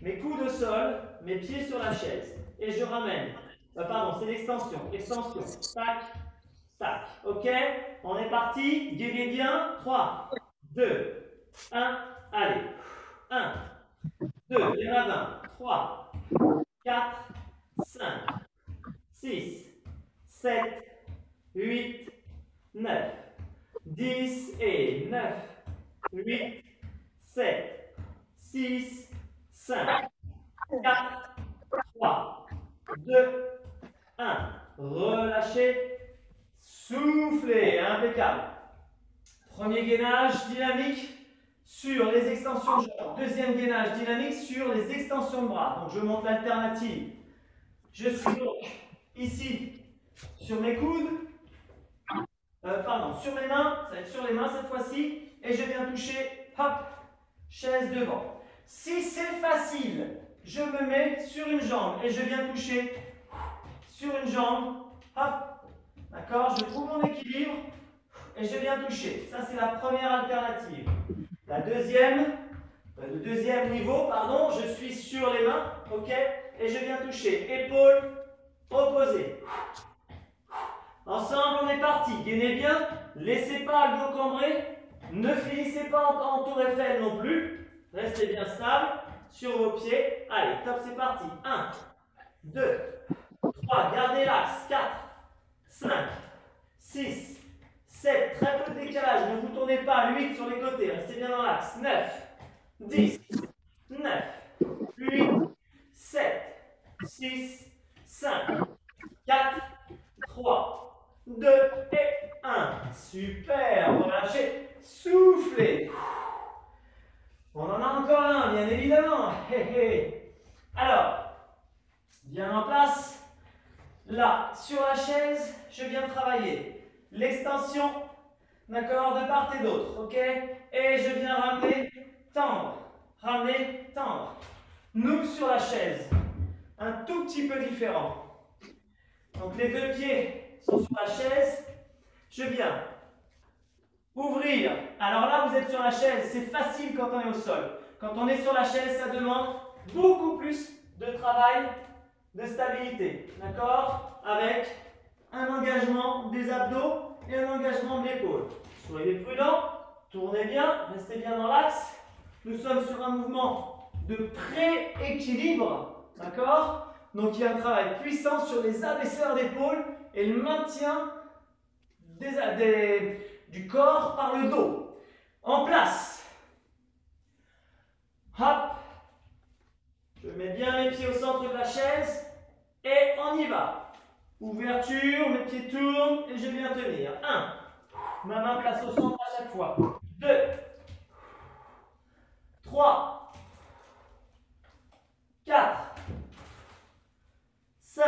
[SPEAKER 1] Mes coudes au sol, mes pieds sur la chaise. Et je ramène. Pardon, c'est l'extension. Extension. Tac, tac. Ok? On est parti. Gainez bien. 3, 2, 1. Allez. 1, 2, il y en a 20. 3, 4, 5, 6, 7, 8, 9, 10 et 9, 8, 7, 6, 5, 4, 3, 2, 1. Relâchez. Soufflez. Impeccable. Premier gainage dynamique sur les extensions de jambes. Deuxième gainage dynamique sur les extensions de bras. Donc je monte l'alternative. Je suis donc ici sur mes coudes. Sur mes mains. Ça va être sur les mains cette fois-ci. Et je viens toucher, hop, chaise devant. Si c'est facile, je me mets sur une jambe et je viens toucher sur une jambe, hop, d'accord, je trouve mon équilibre et je viens toucher. Ça, c'est la première alternative. La deuxième, le deuxième niveau, pardon, je suis sur les mains, ok, et je viens toucher. Épaules opposées. Ensemble, on est parti. Gainez bien, laissez pas le dos cambré, ne finissez pas en tour Eiffel non plus. Restez bien stable sur vos pieds. Allez, top, c'est parti. 1, 2, 3, gardez l'axe. 4, 5, 6, 7, très peu de décalage, ne vous tournez pas. 8 sur les côtés, restez bien dans l'axe. 9, 10, 9, 8, 7, 6, 5, 4, 3, 2 et 1. Super, relâchez, soufflez. On en a mains, bien évidemment. Alors, bien en place. Là, sur la chaise, je viens travailler l'extension, d'accord, de part et d'autre, ok? Et je viens ramener, tendre. Nous, sur la chaise, un tout petit peu différent. Donc, les deux pieds sont sur la chaise. Je viens ouvrir. Alors là, vous êtes sur la chaise, c'est facile quand on est au sol. Quand on est sur la chaise, ça demande beaucoup plus de travail, de stabilité, d'accord? Avec un engagement des abdos et un engagement de l'épaule. Soyez prudents, tournez bien, restez bien dans l'axe. Nous sommes sur un mouvement de pré-équilibre, d'accord? Donc il y a un travail puissant sur les abaisseurs d'épaule et le maintien du corps par le dos. En place. Hop. Je mets bien mes pieds au centre de la chaise et on y va. Ouverture, mes pieds tournent et je viens tenir. 1. Ma main place au centre à chaque fois. 2. 3. 4. 5.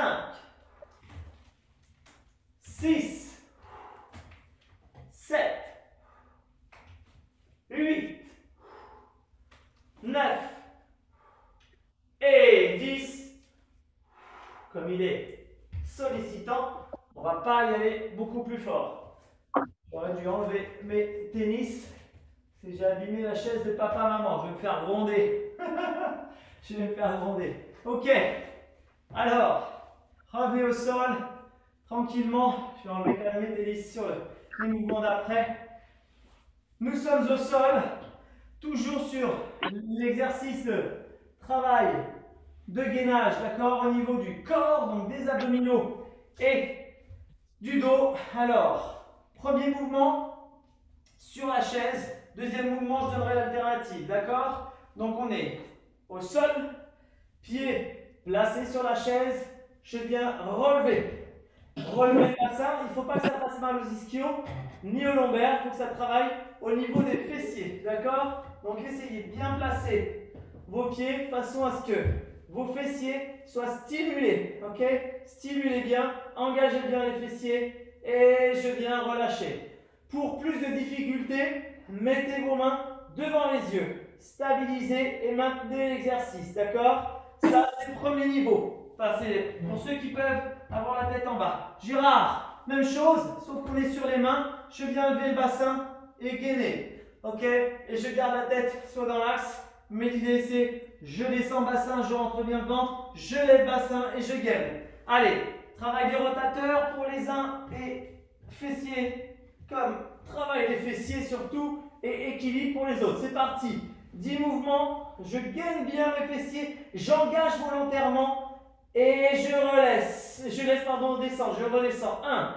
[SPEAKER 1] 6. 7. 8. 9. Et 10. Comme il est sollicitant, on ne va pas y aller beaucoup plus fort. J'aurais dû enlever mes tennis. Si j'ai abîmé la chaise de papa-maman, je vais me faire gronder. Je vais me faire gronder. Ok. Alors, revenez au sol tranquillement. Je vais enlever quand même mes tennis sur les mouvements d'après. Nous sommes au sol, toujours sur l'exercice de travail de gainage, d'accord, au niveau du corps, donc des abdominaux et du dos. Alors, premier mouvement sur la chaise, deuxième mouvement, je donnerai l'alternative, d'accord? Donc on est au sol, pied placé sur la chaise, je viens relever le bassin, il ne faut pas que ça fasse mal aux ischios, ni aux lombaires, il faut que ça travaille au niveau des fessiers, d'accord? Donc essayez de bien placer vos pieds de façon à ce que vos fessiers soient stimulés, ok? Stimulez bien, engagez bien les fessiers et je viens relâcher. Pour plus de difficulté, mettez vos mains devant les yeux, stabilisez et maintenez l'exercice, d'accord? Ça, c'est le premier niveau. Enfin, c'est pour ceux qui peuvent avoir la tête en bas. Girard, même chose, sauf qu'on est sur les mains. Je viens lever le bassin et gainer. Ok? Et je garde la tête soit dans l'axe. Mais l'idée c'est, je descends bassin, je rentre bien le ventre, je lève bassin et je gaine. Allez, travail des rotateurs pour les uns et fessiers comme travail des fessiers surtout et équilibre pour les autres. C'est parti. 10 mouvements, je gaine bien mes fessiers, j'engage volontairement et je descends, je redescends. 1.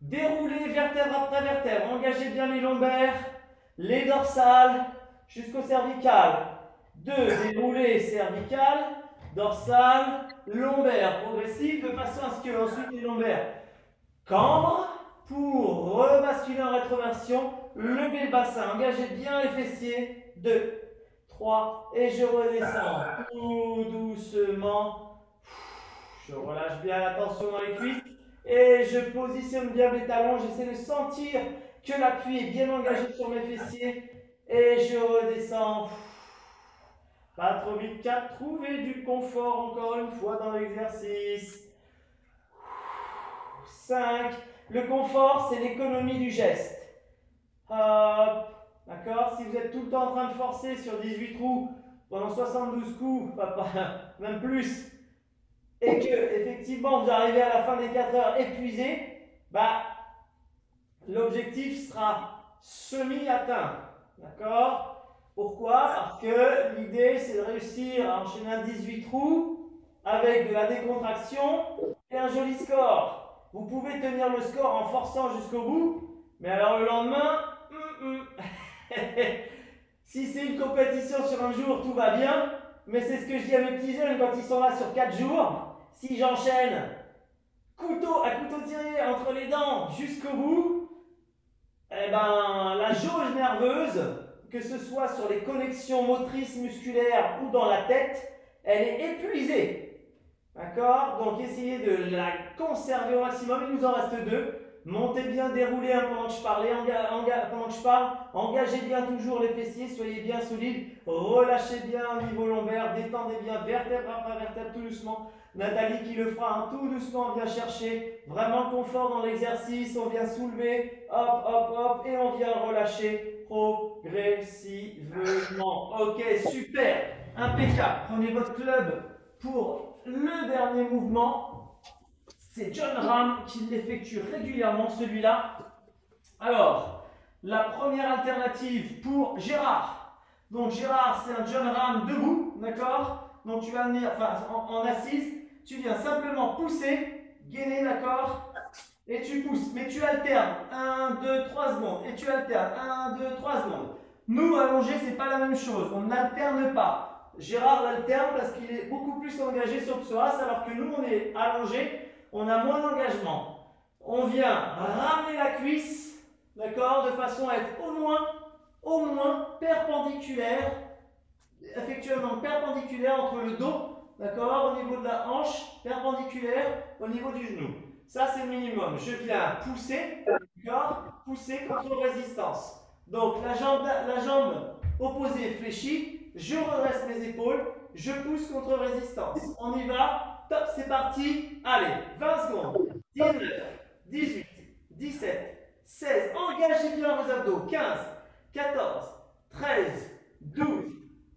[SPEAKER 1] Dérouler vertèbre après vertèbre, engagez bien les lombaires, les dorsales jusqu'au cervical. 2. Dérouler cervical, dorsale, lombaire progressif de façon à ce que ensuite les lombaires cambrent pour rebasculer en rétroversion, levez le bassin, engagez bien les fessiers. 2. 3, et je redescends tout doucement. Je relâche bien la tension dans les cuisses et je positionne bien mes talons. J'essaie de sentir que l'appui est bien engagé sur mes fessiers et je redescends. Pas trop vite. 4, trouvez du confort encore une fois dans l'exercice. 5, le confort c'est l'économie du geste. Hop. D'accord? Si vous êtes tout le temps en train de forcer sur 18 trous pendant 72 coups, même plus, et que effectivement vous arrivez à la fin des 4 heures épuisé, l'objectif sera semi-atteint. D'accord? Pourquoi? Parce que l'idée c'est de réussir à enchaîner un 18 trous avec de la décontraction et un joli score. Vous pouvez tenir le score en forçant jusqu'au bout, mais alors le lendemain, si c'est une compétition sur un jour, tout va bien, mais c'est ce que je dis à mes petits jeunes quand ils sont là sur 4 jours. Si j'enchaîne couteau à couteau tiré entre les dents jusqu'au bout, eh ben, la jauge nerveuse que ce soit sur les connexions motrices musculaires ou dans la tête, elle est épuisée. D'accord? Donc essayez de la conserver au maximum. Il nous en reste 2. Montez bien, déroulez pendant que je parle. Engagez bien toujours les fessiers, soyez bien solides. Relâchez bien au niveau lombaire, détendez bien vertèbre après vertèbre tout doucement. Nathalie qui le fera, hein, tout doucement, on vient chercher vraiment confort dans l'exercice. On vient soulever, hop, hop, hop, et on vient relâcher progressivement. Ok, super, impeccable. Prenez votre club pour le dernier mouvement. C'est John Ram qui l'effectue régulièrement, celui-là. Alors, la première alternative pour Gérard. Donc, Gérard, c'est un John Ram debout, d'accord? Donc, tu vas venir, enfin, en assise, tu viens simplement pousser, gainer, d'accord? Et tu pousses, mais tu alternes 1, 2, 3 secondes. Et tu alternes 1, 2, 3 secondes. Nous, allongés, c'est pas la même chose. On n'alterne pas. Gérard l'alterne parce qu'il est beaucoup plus engagé sur le psoas, alors que nous, on est allongés. On a moins d'engagement. On vient ramener la cuisse, d'accord, de façon à être au moins perpendiculaire, effectuellement perpendiculaire entre le dos, d'accord, au niveau de la hanche, perpendiculaire au niveau du genou. Ça, c'est le minimum. Je viens pousser, d'accord, pousser contre résistance. Donc, la jambe opposée fléchie, je redresse mes épaules, je pousse contre résistance. On y va. Top, c'est parti. Allez, 20 secondes. 19, 18, 17, 16. Engagez bien vos abdos. 15, 14, 13, 12,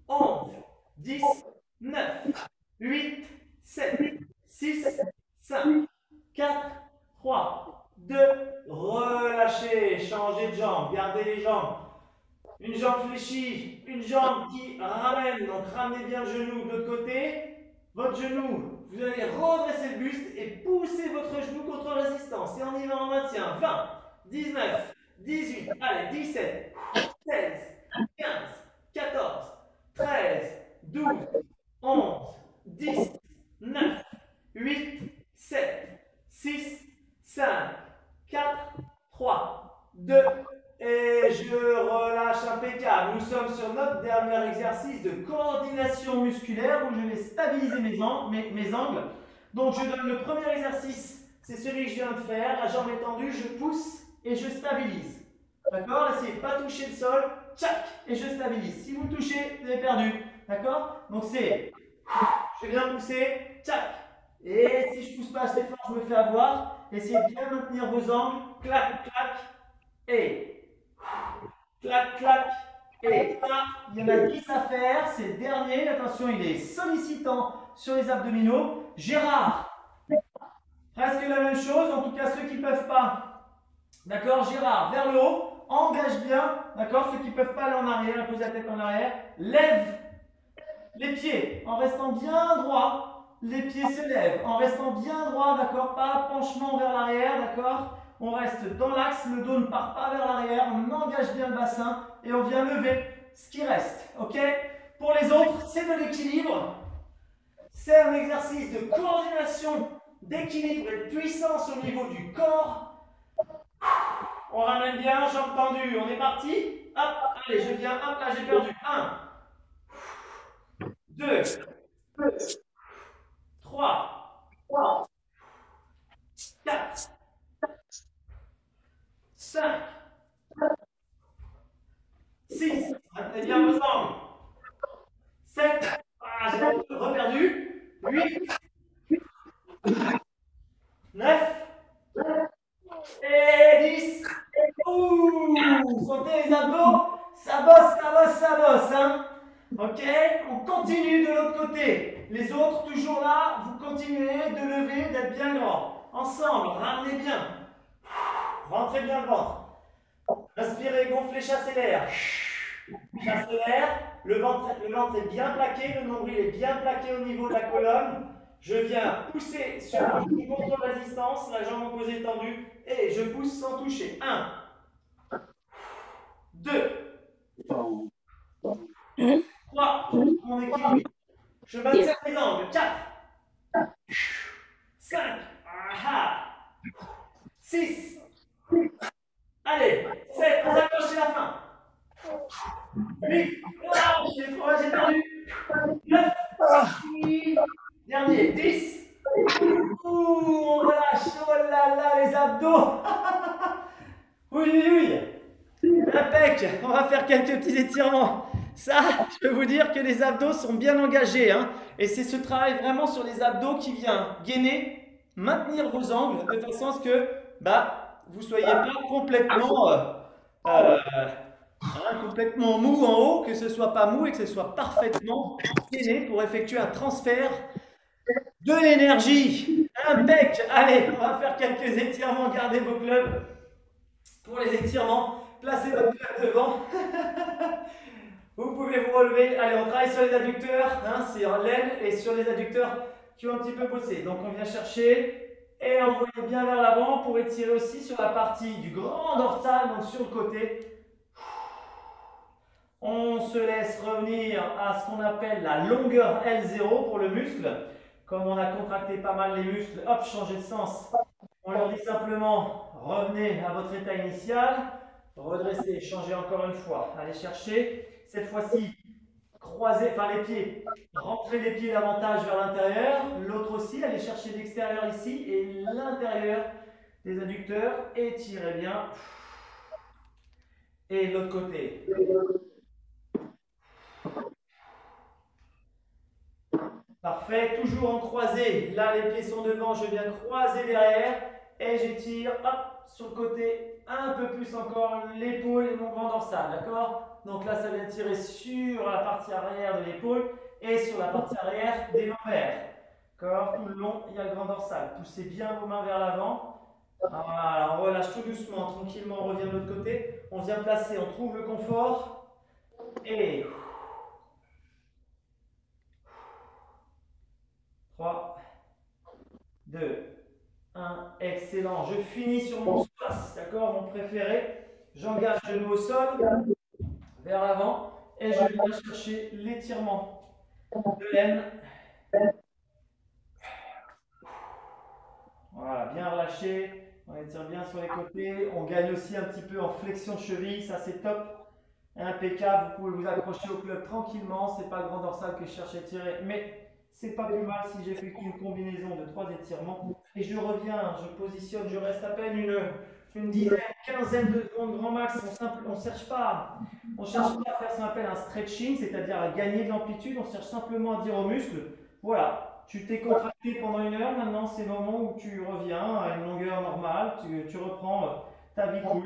[SPEAKER 1] 11, 10, 9, 8, 7, 6, 5, 4, 3, 2. Relâchez. Changez de jambe. Gardez les jambes. Une jambe fléchie, une jambe qui ramène. Donc, ramenez bien le genou de l'autre côté. Votre genou, vous allez redresser le buste et pousser votre genou contre résistance. Et on y va en maintien. 20, 19, 18, allez, 17, 16, 15, 14, 13, 12, 11, 10, 9, 8, 7, 6, 5, 4, 3, 2, et je relâche, impeccable. Nous sommes sur notre dernier exercice de coordination musculaire où je vais stabiliser mes angles. Donc je donne le premier exercice, c'est celui que je viens de faire. La jambe est tendue, je pousse et je stabilise. D'accord? Essayez de ne pas toucher le sol. Tchac! Et je stabilise. Si vous touchez, vous avez perdu. D'accord? Donc c'est, je viens pousser, tchac! Et si je ne pousse pas assez fort, je me fais avoir. Essayez de bien maintenir vos angles. Clac, clac. Et clac, clac. Et ça, il y en a 10 à faire. C'est le dernier. Attention, il est sollicitant sur les abdominaux. Gérard, presque la même chose. En tout cas, ceux qui ne peuvent pas. D'accord, Gérard, vers le haut. Engage bien. D'accord, ceux qui ne peuvent pas aller en arrière, pose la tête en arrière. Lève les pieds en restant bien droit. Les pieds se lèvent en restant bien droit. D'accord, pas penchement vers l'arrière. D'accord. On reste dans l'axe, le dos ne part pas vers l'arrière, on engage bien le bassin et on vient lever ce qui reste. Ok? Pour les autres, c'est de l'équilibre. C'est un exercice de coordination, d'équilibre et de puissance au niveau du corps. On ramène bien, jambes tendues. On est parti? Hop, allez, je viens. Hop, là, j'ai perdu. 1, 2, 3, 4. 5, 6, maintenez bien vos angles. 7, j'ai reperdu. 8, 9 et 10. Ouh, sentez les abdos, ça bosse, ça bosse, ça bosse. Hein. Ok, on continue de l'autre côté. Les autres, toujours là, vous continuez de lever, d'être bien grand. Ensemble, ramenez bien. Rentrez bien le ventre. Inspirez, gonflez, chassez l'air. Chassez l'air. Le ventre est bien plaqué, le nombril est bien plaqué au niveau de la colonne. Je viens pousser sur le genou contre résistance, la jambe opposée tendue, et je pousse sans toucher. 1, 2, 3, mon équilibre. Je maintiens les angles. 4, 5, 6, allez, 7, on s'accroche, c'est la fin. 8. Ah, j'ai 3, j'ai perdu. 9. Dernier. 10. Ouh, on relâche. Oh là là, les abdos. Oui, oui, oui. Impec. On va faire quelques petits étirements. Ça, je peux vous dire que les abdos sont bien engagés, hein. Et c'est ce travail vraiment sur les abdos qui vient gainer, maintenir vos angles de façon à ce que vous ne soyez pas complètement, complètement mou en haut, que ce ne soit pas mou et que ce soit parfaitement gainé pour effectuer un transfert de l'énergie. Impec. Allez, on va faire quelques étirements. Gardez vos clubs pour les étirements. Placez votre club devant. Vous pouvez vous relever. Allez, on travaille sur les adducteurs. Hein, c'est en l'aine et sur les adducteurs qui ont un petit peu bossé. Donc, on vient chercher et envoyer bien vers l'avant pour étirer aussi sur la partie du grand dorsal, donc sur le côté. On se laisse revenir à ce qu'on appelle la longueur L0 pour le muscle. Comme on a contracté pas mal les muscles, hop, changez de sens. On leur dit simplement, revenez à votre état initial. Redressez, changez encore une fois. Allez chercher. Cette fois-ci, croisez par les pieds. Rentrez les pieds davantage vers l'intérieur. L'autre aussi, allez chercher l'extérieur ici et l'intérieur des adducteurs. Étirez bien. Et l'autre côté. Parfait. Toujours en croisé. Là, les pieds sont devant. Je viens croiser derrière. Et j'étire, hop, sur le côté, un peu plus encore l'épaule et mon grand dorsal, d'accord? Donc là, ça vient tirer sur la partie arrière de l'épaule et sur la partie arrière des lombaires. D'accord? Tout le long, il y a le grand dorsal. Poussez bien vos mains vers l'avant. Voilà, on relâche tout doucement, tranquillement, on revient de l'autre côté. On vient placer, on trouve le confort. Et 3, 2, 1, excellent. Je finis sur mon squat, d'accord, mon préféré. J'engage le genou au sol, vers l'avant, et je viens chercher l'étirement de l'aine. Voilà, bien relâché. On étire bien sur les côtés. On gagne aussi un petit peu en flexion de cheville, ça c'est top. Impeccable, vous pouvez vous accrocher au club tranquillement. C'est pas le grand dorsal que je cherche à étirer, mais c'est pas plus mal si j'effectue une combinaison de 3 étirements. Et je reviens, je positionne, je reste à peine une dizaine, quinzaine de secondes grand max. On ne cherche pas à faire ce qu'on appelle un stretching, c'est-à-dire à gagner de l'amplitude. On cherche simplement à dire aux muscles, voilà, tu t'es contracté pendant 1 heure, maintenant c'est le moment où tu reviens à une longueur normale, tu reprends ta vie cool.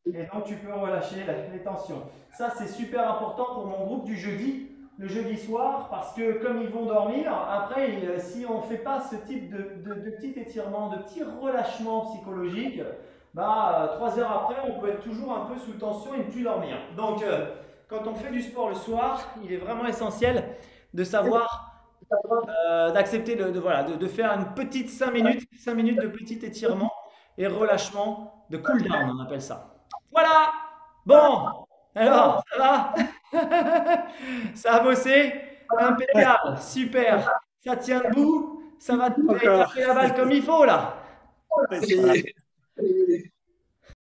[SPEAKER 1] Et donc tu peux relâcher les tensions. Ça c'est super important pour mon groupe du jeudi. Le jeudi soir, parce que comme ils vont dormir, après, si on ne fait pas ce type de petit étirement, de petit relâchement psychologique, 3 heures après, on peut être toujours un peu sous tension et ne plus dormir. Donc, quand on fait du sport le soir, il est vraiment essentiel de savoir, d'accepter de faire une petite 5 minutes de petit étirement et relâchement, de cool down, on appelle ça. Voilà! Bon! Alors, ça va? Ça a bossé? Impeccable, super. Ça tient debout, ça va te taper la balle comme il faut là.
[SPEAKER 2] On va essayer.